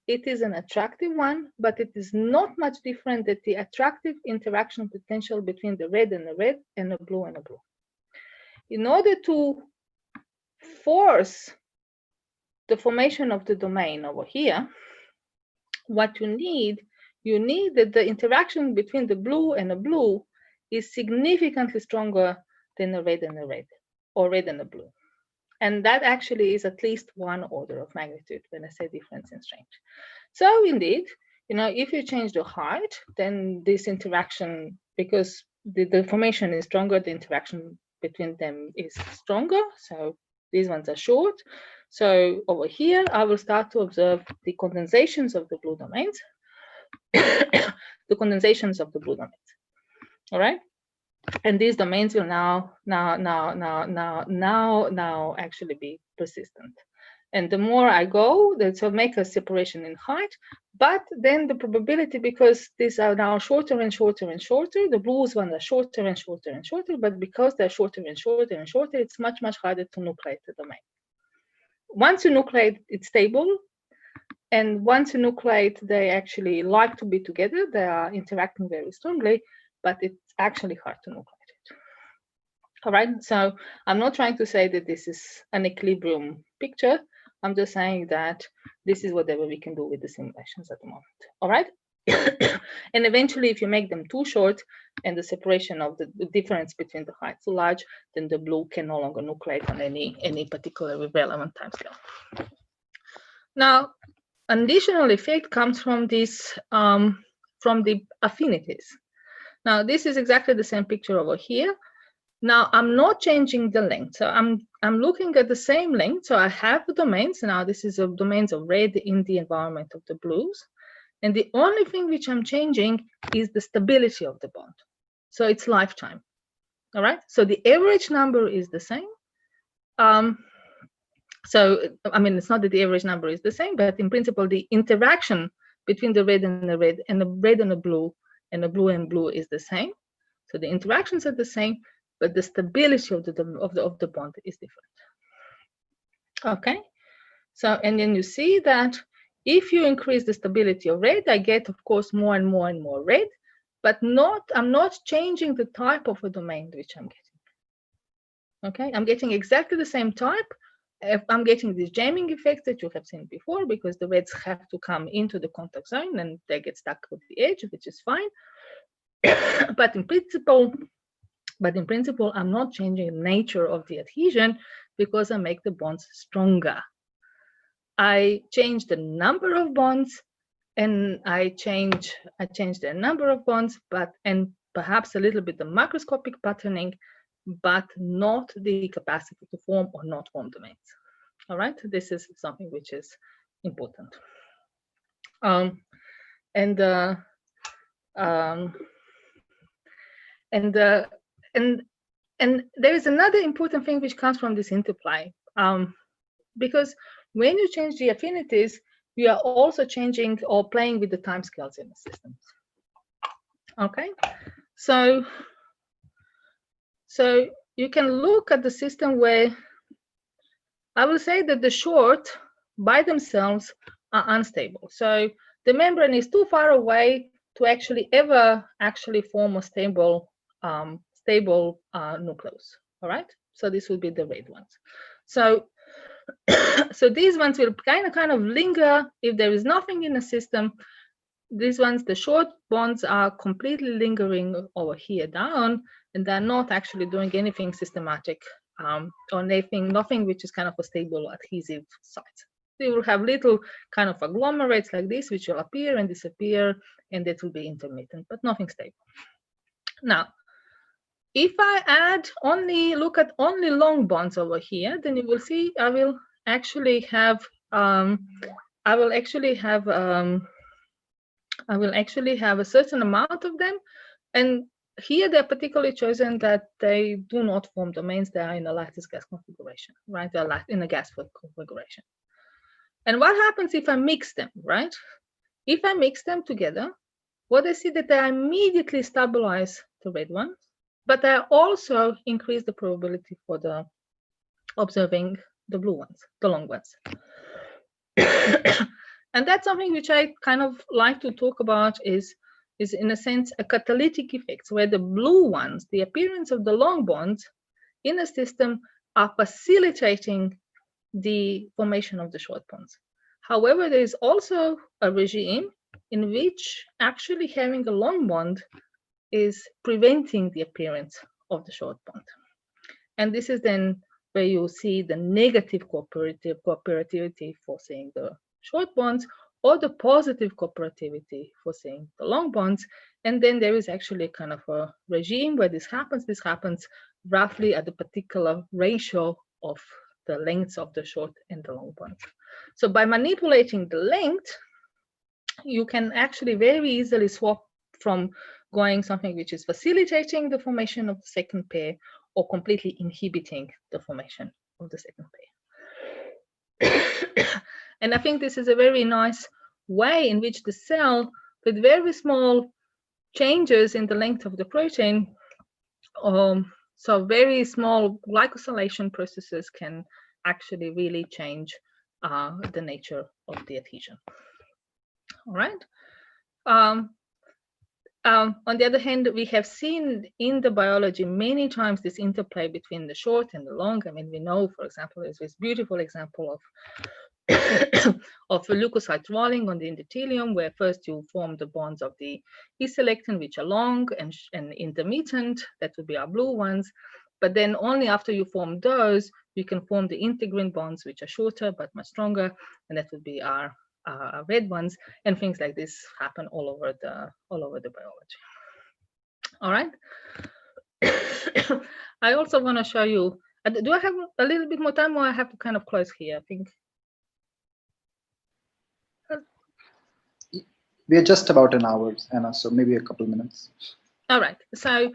It is an attractive one, but it is not much different than the attractive interaction potential between the red and the red and the blue and the blue. In order to force the formation of the domain over here, what you need that the interaction between the blue and the blue is significantly stronger than the red and the red, or red and the blue. And that actually is at least 1 order of magnitude when I say difference in strength. So indeed, if you change the height, then this interaction, because the formation is stronger, the interaction between them is stronger. So these ones are short. So over here, I will start to observe the condensations of the blue domains, the condensations of the blue domains. All right. And these domains will now actually be persistent. And the more I go, that will make a separation in height, but then the probability, because these are now shorter and shorter and shorter, the blues ones are shorter and shorter and shorter, but because they're shorter and shorter and shorter, it's much, much harder to nucleate the domain. Once you nucleate, it's stable. And once you nucleate, they actually like to be together. They are interacting very strongly, but it's actually hard to nucleate it. All right, so I'm not trying to say that this is an equilibrium picture. I'm just saying that this is whatever we can do with the simulations at the moment. All right. And eventually, if you make them too short and the separation of the difference between the heights too large, then the blue can no longer nucleate on any particular relevant timescale. Now, an additional effect comes from this from the affinities. Now, this is exactly the same picture over here. Now I'm not changing the length. So I'm looking at the same length. So I have the domains. Now this is a domains of red in the environment of the blues. And the only thing which I'm changing is the stability of the bond. So it's lifetime. All right. So the average number is the same. So, I mean, it's not that the average number is the same, but in principle, the interaction between the red and the red and the red and the blue and blue is the same. So the interactions are the same, but the stability of the bond is different. Okay. So, and then you see that if you increase the stability of red, I get, of course, more and more and more red, but I'm not changing the type of a domain which I'm getting. Okay, I'm getting exactly the same type. I'm getting these jamming effects that you have seen before, because the reds have to come into the contact zone and they get stuck with the edge, which is fine. but in principle, I'm not changing the nature of the adhesion because I make the bonds stronger. I change the number of bonds, and I change the number of bonds, and perhaps a little bit the macroscopic patterning, but not the capacity to form or not form domains. All right, this is something which is important. And there is another important thing which comes from this interplay, because when you change the affinities, you are also changing or playing with the timescales in the system. Okay, so you can look at the system where I will say that the short by themselves are unstable. So the membrane is too far away to actually ever form a stable nucleus. All right. So this will be the red ones. So so these ones will kind of linger if there is nothing in the system. These ones, the short bonds, are completely lingering over here down, and they're not actually doing anything systematic, or nothing which is kind of a stable adhesive site. So you will have little kind of agglomerates like this, which will appear and disappear, and that will be intermittent, but nothing stable. Now, if I look at only long bonds over here, then you will see I will actually have a certain amount of them, and here they're particularly chosen that they do not form domains. They are in a lattice gas configuration, right? They're in a gas configuration. And what happens if I mix them, right? If I mix them together, what I see that they immediately stabilize the red ones, but I also increase the probability for the observing the blue ones, the long ones. And that's something which I kind of like to talk about is in a sense a catalytic effect, where the blue ones, the appearance of the long bonds in the system, are facilitating the formation of the short bonds. However, there is also a regime in which actually having a long bond is preventing the appearance of the short bond. And this is then where you see the negative cooperativity for seeing the short bonds, or the positive cooperativity for seeing the long bonds. And then there is actually kind of a regime where this happens. This happens roughly at the particular ratio of the lengths of the short and the long bonds. So by manipulating the length, you can actually very easily swap from going something which is facilitating the formation of the second pair, or completely inhibiting the formation of the second pair. And I think this is a very nice way in which the cell, with very small changes in the length of the protein, so very small glycosylation processes, can actually really change the nature of the adhesion. All right. On the other hand, we have seen in the biology many times this interplay between the short and the long. I mean, we know, for example, there's this beautiful example of leukocyte rolling on the endothelium, where first you form the bonds of the E-selectin, which are long and intermittent. That would be our blue ones. But then only after you form those, you can form the integrin bonds, which are shorter but much stronger, and that would be our red ones. And things like this happen all over the biology. All right. I also want to show you, do I have a little bit more time, or I have to kind of close here, I think? We are just about an hour, Anna, so maybe a couple minutes. All right. So,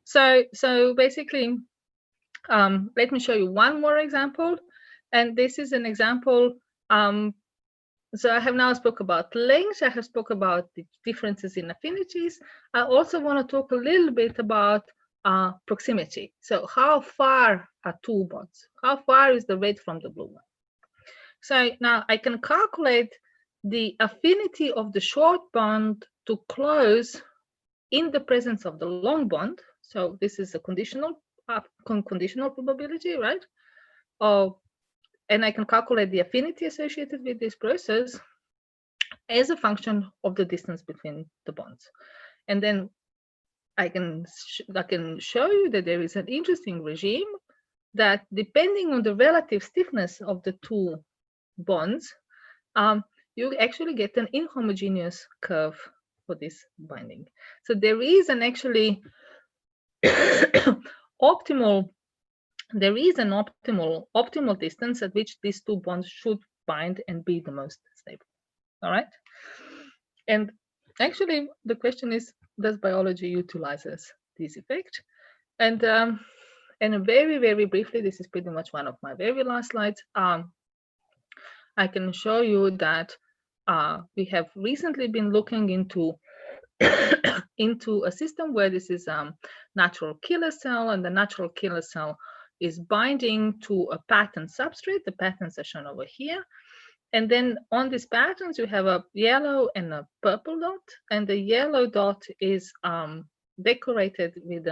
so basically, let me show you one more example, and this is an example. So I have now spoke about length. I have spoke about the differences in affinities. I also want to talk a little bit about proximity. So how far are two bonds? How far is the red from the blue one? So now I can calculate the affinity of the short bond to close in the presence of the long bond. So this is a conditional probability, right? And I can calculate the affinity associated with this process as a function of the distance between the bonds. And then I can show you that there is an interesting regime that, depending on the relative stiffness of the two bonds, you actually get an inhomogeneous curve for this binding. So there is an actually optimal distance at which these two bonds should bind and be the most stable. All right. And actually, the question is, does biology utilizes this effect? And very, very briefly, this is pretty much one of my very last slides. I can show you that we have recently been looking into into a system where this is natural killer cell, and the natural killer cell is binding to a pattern substrate. The patterns are shown over here. And then on these patterns, you have a yellow and a purple dot, and the yellow dot is decorated with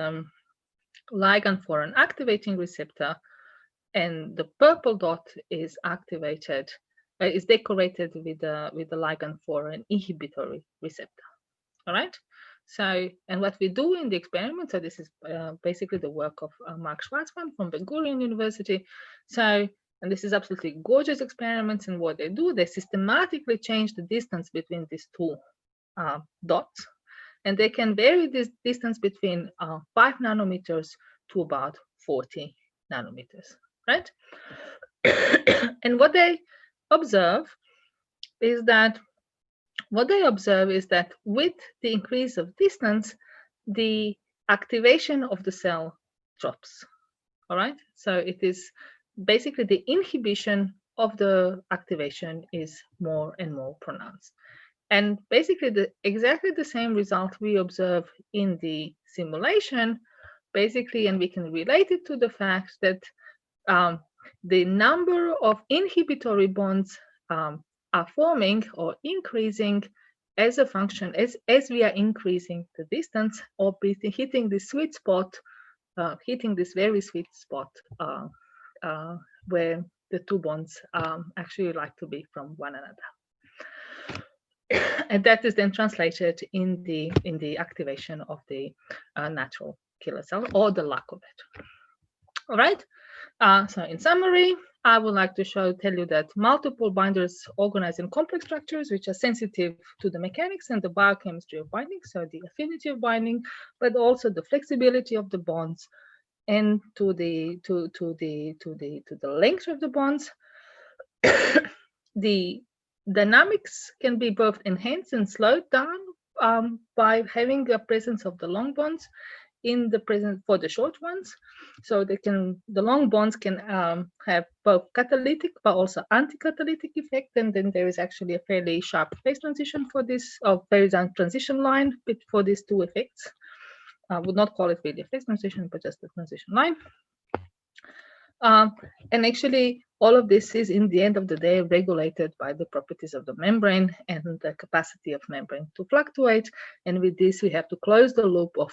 ligand for an activating receptor, and the purple dot is decorated with the ligand for an inhibitory receptor. All right. So, and what we do in the experiment, so this is basically the work of Mark Schwarzman from Ben Gurion University. So, and this is absolutely gorgeous experiments, and what they do, they systematically change the distance between these two dots, and they can vary this distance between 5 nanometers to about 40 nanometers, right? And what they observe is that with the increase of distance, the activation of the cell drops. All right. So it is basically the inhibition of the activation is more and more pronounced. And basically exactly the same result we observe in the simulation, basically, and we can relate it to the fact that the number of inhibitory bonds are forming or increasing as a function, as we are increasing the distance, or hitting the sweet spot, hitting this very sweet spot where the two bonds actually like to be from one another. And that is then translated in the activation of the natural killer cell, or the lack of it. All right. So in summary, I would like to tell you that multiple binders organize in complex structures which are sensitive to the mechanics and the biochemistry of binding, so the affinity of binding, but also the flexibility of the bonds and to the length of the bonds. The dynamics can be both enhanced and slowed down by having a presence of the long bonds in the present for the short ones. So the long bonds can have both catalytic but also anti-catalytic effect, and then there is actually a fairly sharp phase transition for this, or there is a transition line for these two effects. I would not call it really a phase transition, but just a transition line. And actually, all of this is, in the end of the day, regulated by the properties of the membrane and the capacity of membrane to fluctuate. And with this, we have to close the loop of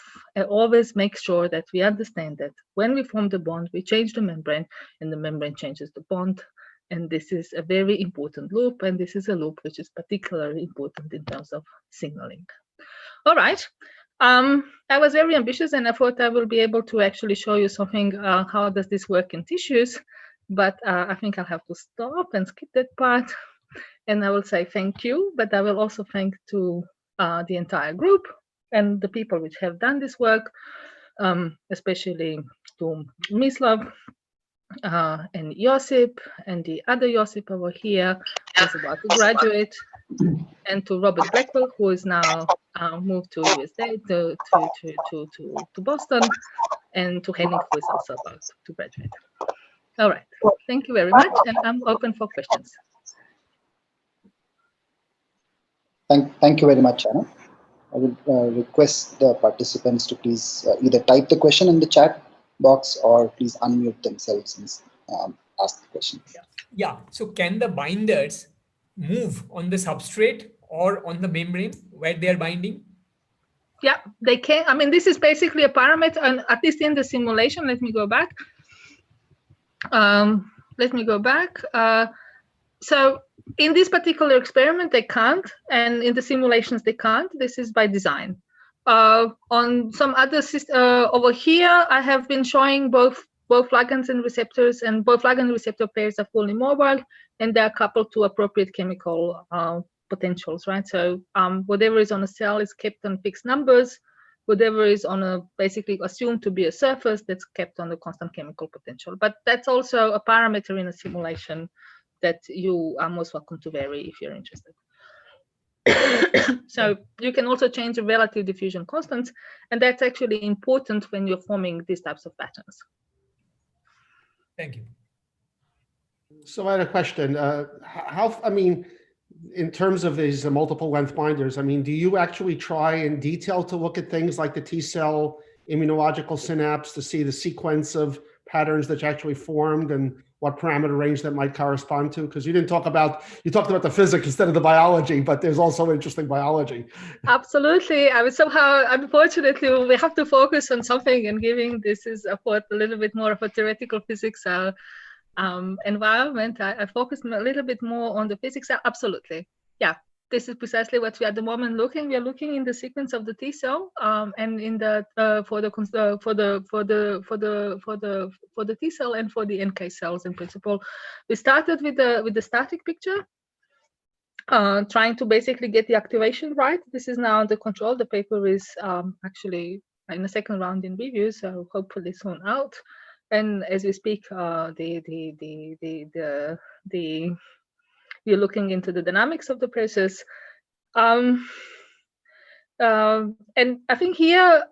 always make sure that we understand that when we form the bond, we change the membrane, and the membrane changes the bond. And this is a very important loop, and this is a loop which is particularly important in terms of signaling. All right. I was very ambitious, and I thought I will be able to actually show you something, how does this work in tissues, but I think I'll have to stop and skip that part, and I will say thank you, but I will also thank to the entire group, And the people which have done this work, especially to Mislav and Josip and the other Josip over here, who's about to graduate, and to Robert Blackwell, who is now moved to USA, to Boston, and to Henning, who is also about to graduate. All right, thank you very much, and I'm open for questions. Thank you very much, Anna. I would request the participants to please either type the question in the chat box or please unmute themselves and ask the question. Yeah, so can the binders move on the substrate or on the membrane where they are binding? Yeah, they can. I mean, this is basically a parameter, and at least in the simulation, let me go back. So in this particular experiment, they can't, and in the simulations, they can't. This is by design. On some other over here, I have been showing both ligands and receptors, and both ligand and receptor pairs are fully mobile, and they are coupled to appropriate chemical potentials, right? So whatever is on a cell is kept on fixed numbers. Whatever is on a basically assumed to be a surface, that's kept on the constant chemical potential. But that's also a parameter in a simulation that you are most welcome to vary if you're interested. So you can also change the relative diffusion constants, and that's actually important when you're forming these types of patterns. Thank you. So I had a question. I mean, in terms of these multiple length binders, I mean, do you actually try in detail to look at things like the T cell immunological synapse to see the sequence of patterns that's actually formed and what parameter range that might correspond to? Because you talked about the physics instead of the biology, but there's also interesting biology. Absolutely. I mean, somehow, unfortunately, we have to focus on something, and giving this is a little bit more of a theoretical physics environment. I focused a little bit more on the physics. Absolutely. Yeah. This is precisely what we are at the moment looking. We are looking in the sequence of the T cell, and in the for the T cell and for the NK cells in principle. We started with the static picture, trying to basically get the activation right. This is now under control. The paper is actually in the second round in review, so hopefully soon out. And as we speak, we're looking into the dynamics of the process. And I think here,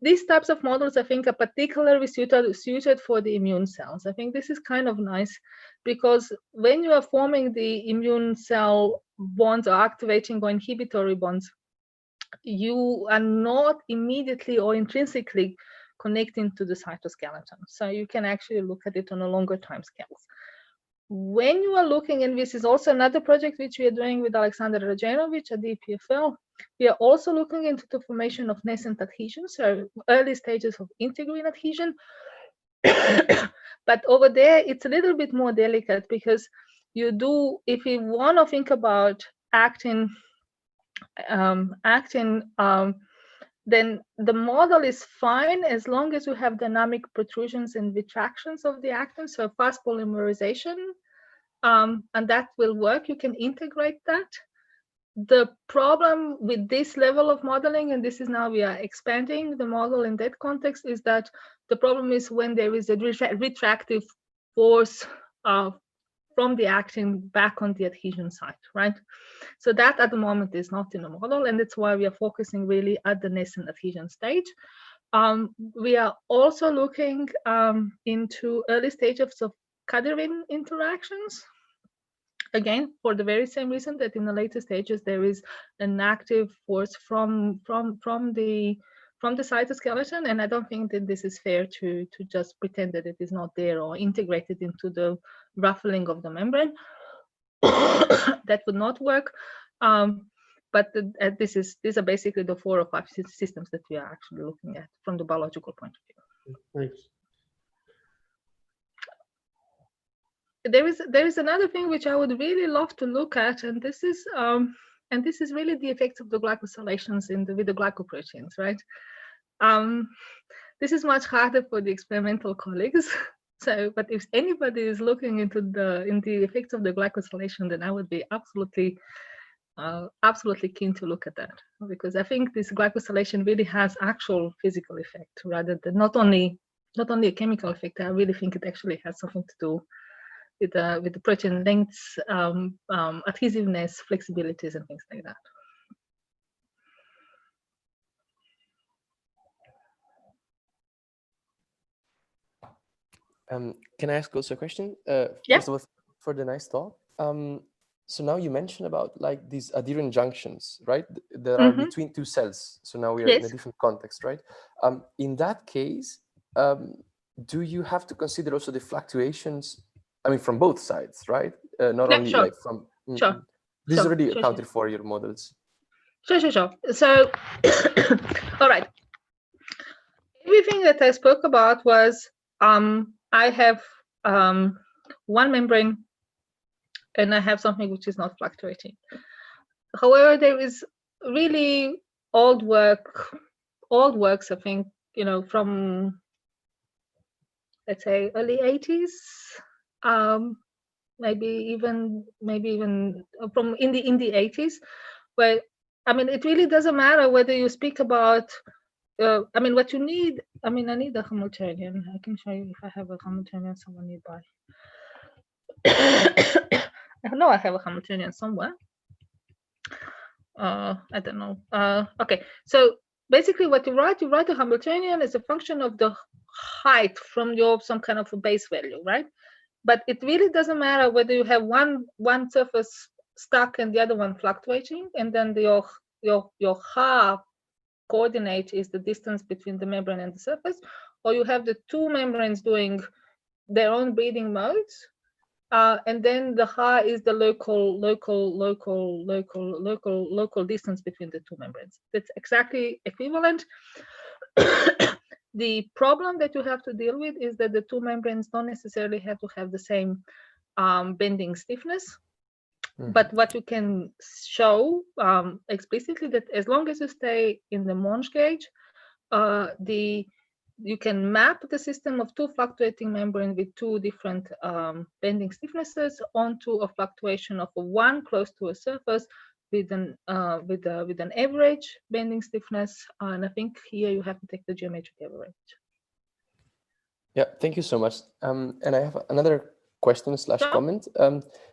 these types of models, I think, are particularly suited for the immune cells. I think this is kind of nice, because when you are forming the immune cell bonds or activating or inhibitory bonds, you are not immediately or intrinsically connecting to the cytoskeleton. So you can actually look at it on a longer time scales. When you are looking, and this is also another project which we are doing with Alexander Rajenovic at the EPFL, we are also looking into the formation of nascent adhesions, so early stages of integrin adhesion. But over there, it's a little bit more delicate, because if you want to think about actin, then the model is fine as long as you have dynamic protrusions and retractions of the actin, so fast polymerization, and that will work. You can integrate that. The problem with this level of modeling, and this is now we are expanding the model in that context, is that the problem is when there is a retractive force from the actin back on the adhesion site, right? So that at the moment is not in the model, and that's why we are focusing really at the nascent adhesion stage. We are also looking into early stages of cadherin interactions. Again, for the very same reason that in the later stages there is an active force from the cytoskeleton, and I don't think that this is fair to just pretend that it is not there or integrated into the ruffling of the membrane. That would not work. But these are basically the 4 or 5 systems that we are actually looking at from the biological point of view. Thanks. There is another thing which I would really love to look at, and this is really the effects of the glycosylations with the glycoproteins, right? This is much harder for the experimental colleagues. So, but if anybody is looking into the effects of the glycosylation, then I would be absolutely absolutely keen to look at that, because I think this glycosylation really has actual physical effect rather than not only a chemical effect. I really think it actually has something to do with the protein lengths, adhesiveness, flexibilities, and things like that. Can I ask also a question? Yeah. First of all, for the nice talk. So now you mentioned about like these adherent junctions, right? That are between two cells. So now we are in a different context, right? In that case, do you have to consider also the fluctuations? I mean, from both sides, right? Not only like from. Sure. This is already accounted for your models. Sure. So, all right. Everything that I spoke about was I have one membrane and I have something which is not fluctuating. However, there is really old works, I think, from, let's say, early 80s, maybe even from in the 80s, where, I mean, it really doesn't matter whether you speak about I mean, what you need, I mean, I need a Hamiltonian. I can show you if I have a Hamiltonian somewhere nearby. I know I have a Hamiltonian somewhere. I don't know. Okay, so basically what you write a Hamiltonian as a function of the height from some kind of a base value, right? But it really doesn't matter whether you have one surface stuck and the other one fluctuating, and then your half coordinate is the distance between the membrane and the surface, or you have the two membranes doing their own breathing modes, and then the ha is the local distance between the two membranes. That's exactly equivalent. The problem that you have to deal with is that the two membranes don't necessarily have to have the same bending stiffness. But what you can show explicitly, that as long as you stay in the Monge gauge, you can map the system of two fluctuating membrane with two different bending stiffnesses onto a fluctuation of one close to a surface with an average bending stiffness. And I think here you have to take the geometric average. Yeah, thank you so much. And I have another question / comment.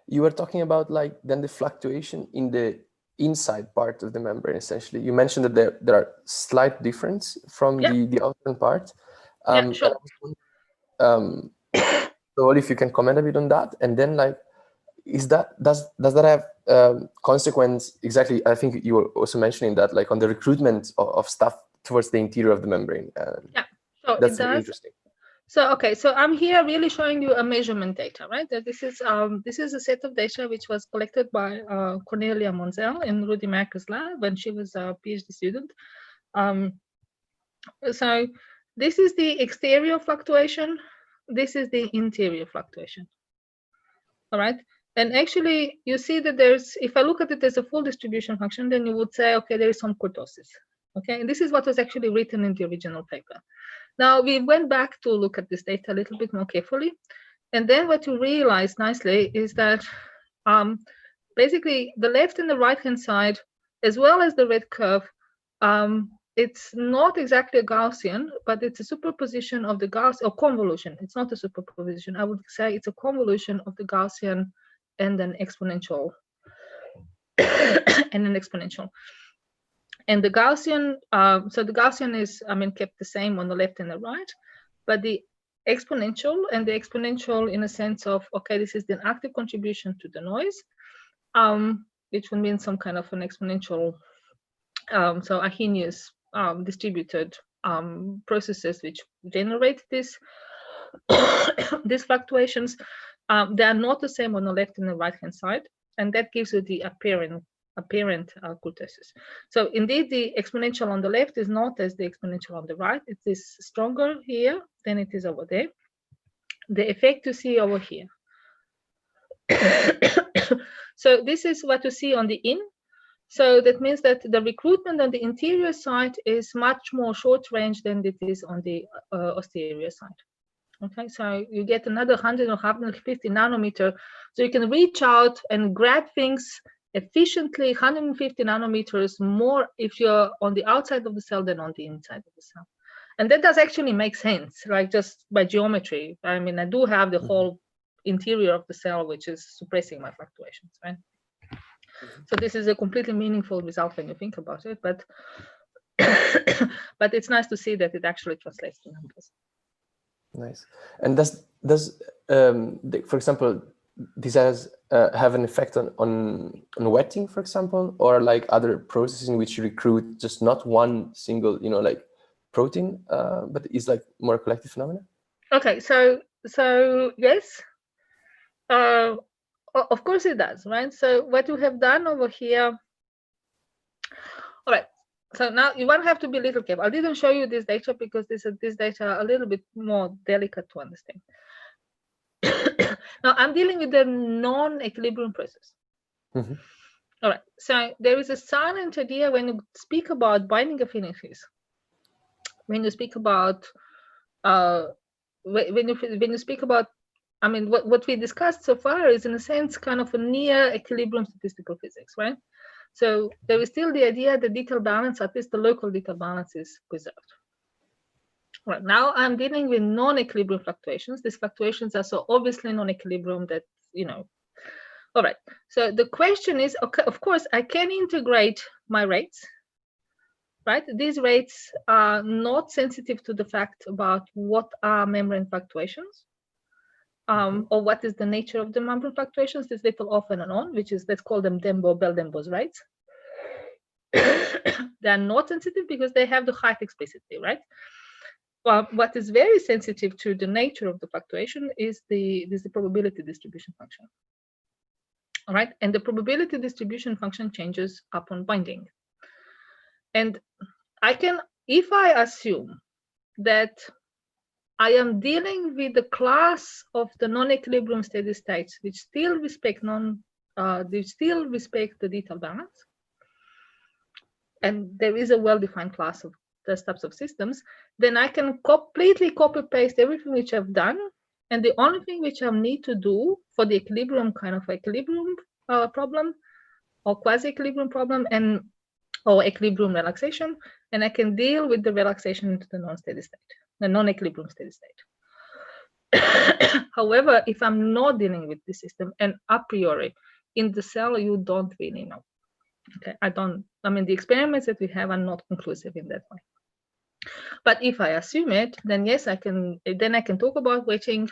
You were talking about like then the fluctuation in the inside part of the membrane. Essentially, you mentioned that there are slight difference from the outer part. Sure. So if you can comment a bit on that, and then like, does that have consequence exactly? I think you were also mentioning that like on the recruitment of stuff towards the interior of the membrane. So that's very interesting. So okay, so I'm here really showing you a measurement data, right? That this is a set of data which was collected by Cornelia Monzel in Rudy Merker's lab when she was a PhD student. So this is the exterior fluctuation. This is the interior fluctuation. All right. And actually, you see that if I look at it as a full distribution function, then you would say, okay, there is some kurtosis. Okay, and this is what was actually written in the original paper. Now, we went back to look at this data a little bit more carefully. And then what you realize nicely is that basically the left and the right-hand side, as well as the red curve, it's not exactly a Gaussian, but it's a superposition of the Gaussian, or convolution. It's not a superposition. I would say it's a convolution of the Gaussian and an exponential. And the Gaussian, so the Gaussian is, kept the same on the left and the right, but the exponential in a sense of, okay, this is the active contribution to the noise, which would mean some kind of an exponential, so Arrhenius distributed processes which generate these fluctuations. They are not the same on the left and the right-hand side, and that gives you the apparent kurtosis. So indeed, the exponential on the left is not as the exponential on the right. It is stronger here than it is over there. The effect you see over here. So this is what you see on the in. So that means that the recruitment on the interior side is much more short range than it is on the posterior side. Okay, so you get another 100 or 150 nanometer. So you can reach out and grab things efficiently 150 nanometers more if you're on the outside of the cell than on the inside of the cell. And that does actually make sense, right? Just by geometry. I mean, I do have the whole interior of the cell, which is suppressing my fluctuations, right? So this is a completely meaningful result when you think about it, but but it's nice to see that it actually translates to numbers. Nice. And does for example, this has have an effect on wetting, for example, or like other processes in which you recruit just not one single, like protein, but it's like more collective phenomena? Okay, so yes, of course it does, right? So what you have done over here, all right. So now you won't have to be a little careful. I didn't show you this data because this data are a little bit more delicate to understand. Now I'm dealing with the non-equilibrium process. Mm-hmm. All right. So there is a silent idea when you speak about binding affinities. When you speak about when you speak about, I mean, what we discussed so far is in a sense kind of a near equilibrium statistical physics, right? So there is still the idea that detail balance, at least the local detail balance, is preserved. Right now I'm dealing with non-equilibrium fluctuations. These fluctuations are so obviously non-equilibrium that, all right. So the question is, okay, of course I can integrate my rates, right? These rates are not sensitive to the fact about what are membrane fluctuations, or what is the nature of the membrane fluctuations. There's little off and on, which is, let's call them Bell-Denbo's rates. They're not sensitive because they have the height explicitly, right? Well, what is very sensitive to the nature of the fluctuation is the probability distribution function. All right, and the probability distribution function changes upon binding. And I can, if I assume that I am dealing with the class of the non-equilibrium steady states, which still respect the detail balance, and there is a well-defined class of those types of systems, then I can completely copy-paste everything which I've done, and the only thing which I need to do for the equilibrium kind of equilibrium problem, or quasi-equilibrium problem, or equilibrium relaxation, and I can deal with the relaxation into the non-steady state, the non-equilibrium steady state. However, if I'm not dealing with the system, and a priori in the cell, you don't really know. Okay, I mean, the experiments that we have are not conclusive in that way. But if I assume it, then yes, I can talk about wetting,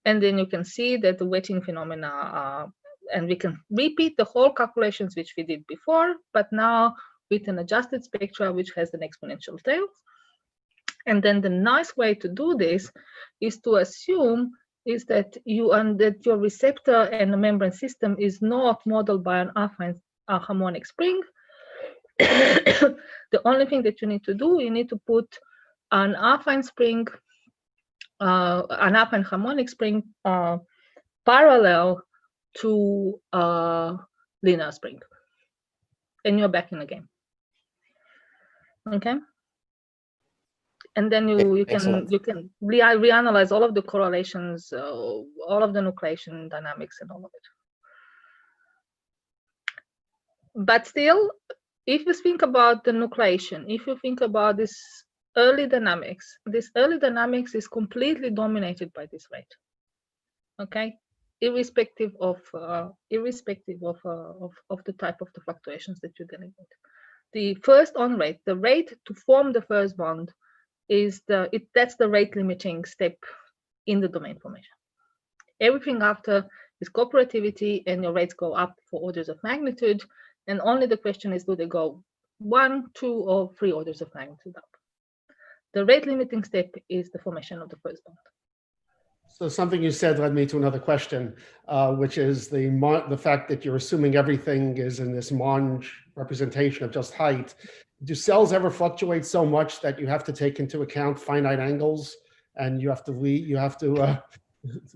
and then you can see that the wetting phenomena are, and we can repeat the whole calculations which we did before, but now with an adjusted spectra which has an exponential tail. And then the nice way to do this is to assume is that your receptor and the membrane system is not modeled by an affine harmonic spring. The only thing that you need to do, you need to put an affine spring, an affine harmonic spring parallel to linear spring, and you're back in the game. Okay. And then you can reanalyze all of the correlations, all of the nucleation dynamics, and all of it. But still, if you think about the nucleation, if you think about this early dynamics is completely dominated by this rate. Okay, irrespective of the type of the fluctuations that you're dealing with. The first on rate, the rate to form the first bond, is that's the rate limiting step in the domain formation. Everything after is cooperativity, and your rates go up for orders of magnitude, and only the question is, do they go 1, 2, or 3 orders of magnitude up? The rate limiting step is the formation of the first bond. So something you said led me to another question, which is the fact that you're assuming everything is in this Monge representation of just height. Do cells ever fluctuate so much that you have to take into account finite angles, and you have to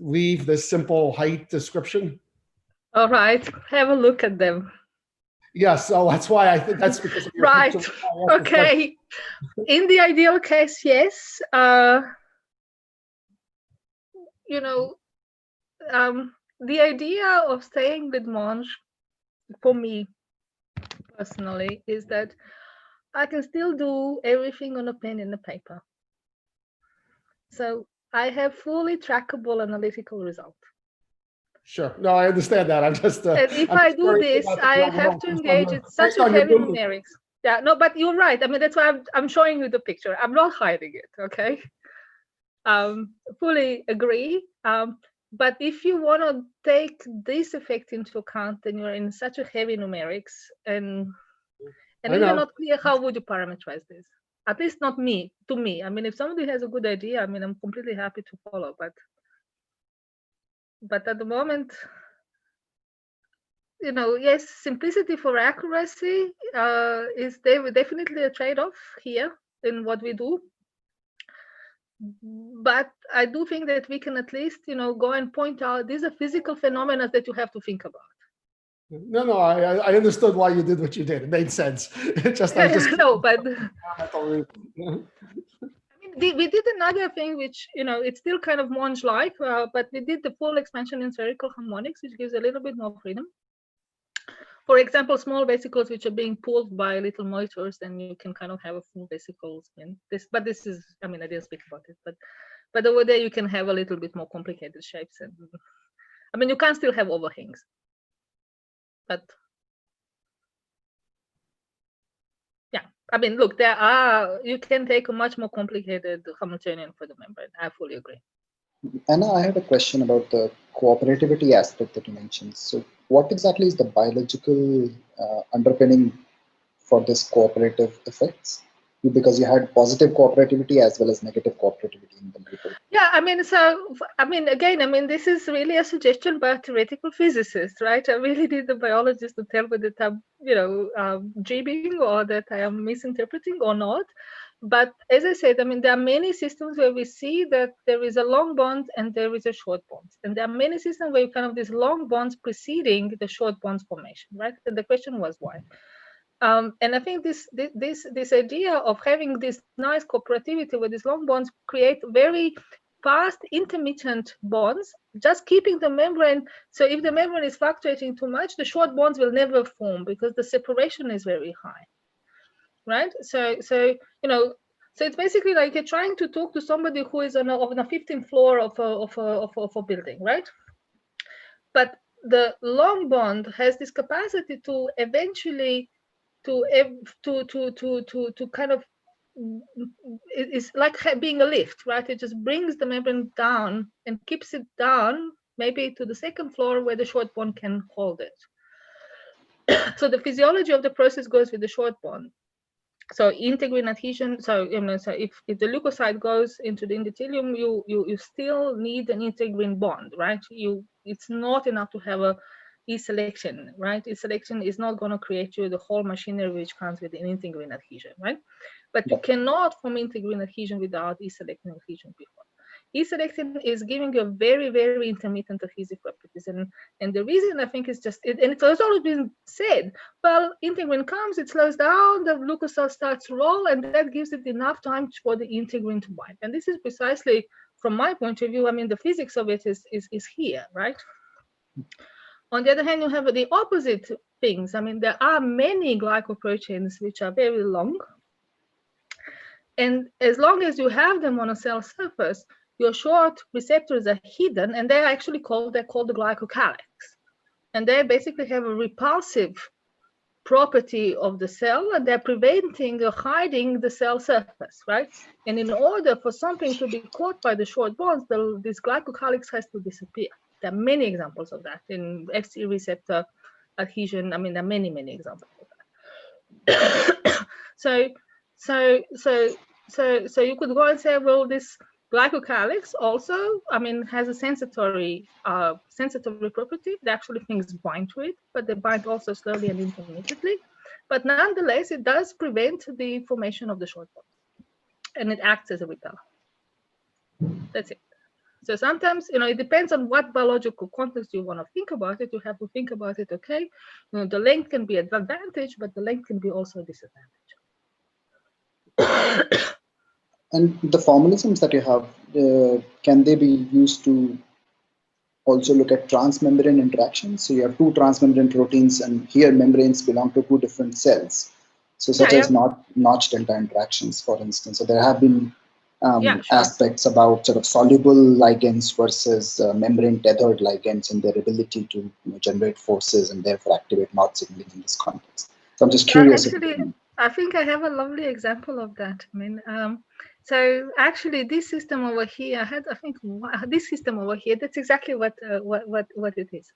leave this simple height description? All right, have a look at them. Yeah, so that's why I think that's because of your right. Okay. In the ideal case, yes. The idea of staying with Monge for me personally, is that I can still do everything on a pen and a paper. So I have fully trackable analytical result. Sure. No, I understand that. I'm just. And if I do this, I have to engage in such a heavy numerics. Yeah, no, but you're right. I mean, that's why I'm showing you the picture. I'm not hiding it, okay? Fully agree. But if you want to take this effect into account, then you're in such a heavy numerics, and if you're not clear, how would you parameterize this? At least not me, to me. I mean, if somebody has a good idea, I mean, I'm completely happy to follow, but at the moment, you know, yes, simplicity for accuracy is definitely a trade-off here in what we do. But I do think that we can at least, you know, go and point out these are physical phenomena that you have to think about. No, I understood why you did what you did. It made sense. No, but I mean, we did another thing, which, you know, it's still kind of Monge-like, but we did the full expansion in spherical harmonics, which gives a little bit more freedom. For example, small vesicles which are being pulled by little motors, then you can kind of have a full vesicle spin. But this is, I mean, I didn't speak about it, but over there you can have a little bit more complicated shapes, and I mean, you can still have overhangs, but yeah, I mean, look, you can take a much more complicated Hamiltonian for the membrane. I fully agree. Anna, I had a question about the cooperativity aspect that you mentioned. So what exactly is the biological underpinning for this cooperative effects? Because you had positive cooperativity as well as negative cooperativity in the report. Yeah, I mean, so, I mean, again, I mean, this is really a suggestion by a theoretical physicist, right? I really need the biologist to tell me that I'm, you know, dreaming or that I am misinterpreting or not. But as I said, I mean, there are many systems where we see that there is a long bond and there is a short bond. And there are many systems where you kind of these long bonds preceding the short bonds formation, right? And the question was why? And I think this idea of having this nice cooperativity with these long bonds create very fast intermittent bonds, just keeping the membrane. So if the membrane is fluctuating too much, the short bonds will never form because the separation is very high, right? So you know, so it's basically like you're trying to talk to somebody who is on a 15th floor of a building, right? But the long bond has this capacity to eventually to kind of, it's like being a lift, right? It just brings the membrane down and keeps it down, maybe to the second floor where the short bond can hold it. So the physiology of the process goes with the short bond. So integrin adhesion. So, you know, so if the leukocyte goes into the endothelium, you still need an integrin bond, right? It's not enough to have a E-selection, right? E-selection is not going to create you the whole machinery which comes with an integrin adhesion, right? But you cannot form integrin adhesion without E-selectin adhesion before. E-selectin is giving you a very, very intermittent adhesive properties. And the reason I think is just, and it's always been said, well, integrin comes, it slows down, the glucose starts to roll, and that gives it enough time for the integrin to bind. And this is precisely, from my point of view, I mean, the physics of it is here, right? On the other hand, you have the opposite things. I mean, there are many glycoproteins which are very long. And as long as you have them on a cell surface, your short receptors are hidden, and they're actually called the glycocalyx. And they basically have a repulsive property of the cell, and they're preventing or hiding the cell surface, right? And in order for something to be caught by the short bonds, this glycocalyx has to disappear. There are many examples of that in Fc receptor adhesion. I mean, there are many, many examples of that. So you could go and say, well, this glycocalyx also, I mean, has a sensitive property. The actually things bind to it, but they bind also slowly and intermittently. But nonetheless, it does prevent the formation of the short bonds, and it acts as a repeller. That's it. So sometimes, you know, it depends on what biological context you want to think about it. You have to think about it, okay? You know, the length can be an advantage, but the length can be also a disadvantage. And the formalisms that you have, can they be used to also look at transmembrane interactions. So you have two transmembrane proteins, and here membranes belong to two different cells. So such as notch delta interactions, for instance. So there have been aspects about sort of soluble ligands versus membrane tethered ligands and their ability to generate forces and therefore activate Notch signaling in this context. So I'm just curious. Actually, I think I have a lovely example of that. I mean, so actually, this system over here, this system over here, that's exactly what it is.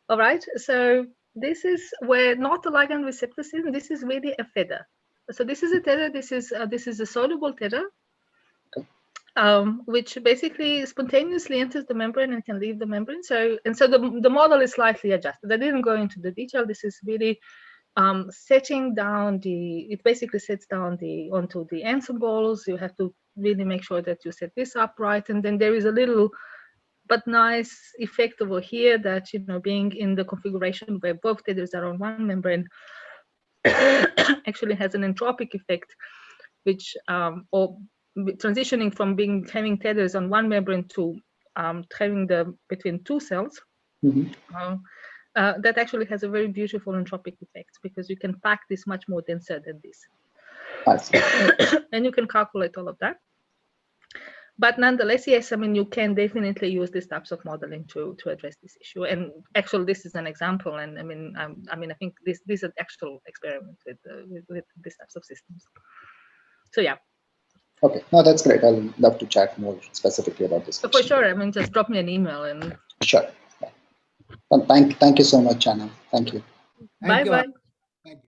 All right. So this is where not the ligand receptor system. This is really a tether. So this is a tether. This is a soluble tether, which basically spontaneously enters the membrane and can leave the membrane. So the model is slightly adjusted. I didn't go into the detail. This is really setting down it basically sets down onto the ensembles. You have to really make sure that you set this up right, and then there is a little but nice effect over here that, being in the configuration where both tethers are on one membrane actually has an entropic effect, which or transitioning from having tethers on one membrane to having between two cells. That actually has a very beautiful entropic effect, because you can pack this much more denser than this. And you can calculate all of that. But nonetheless, yes, I mean, you can definitely use these types of modeling to address this issue. And actually, this is an example. And I mean, I think this is an actual experiment with these types of systems. So yeah. Okay, no, that's great. I'll love to chat more specifically about this. So for sure, I mean, just drop me an email and. Sure. Well, thank you so much, Anna. Thank you. Bye bye.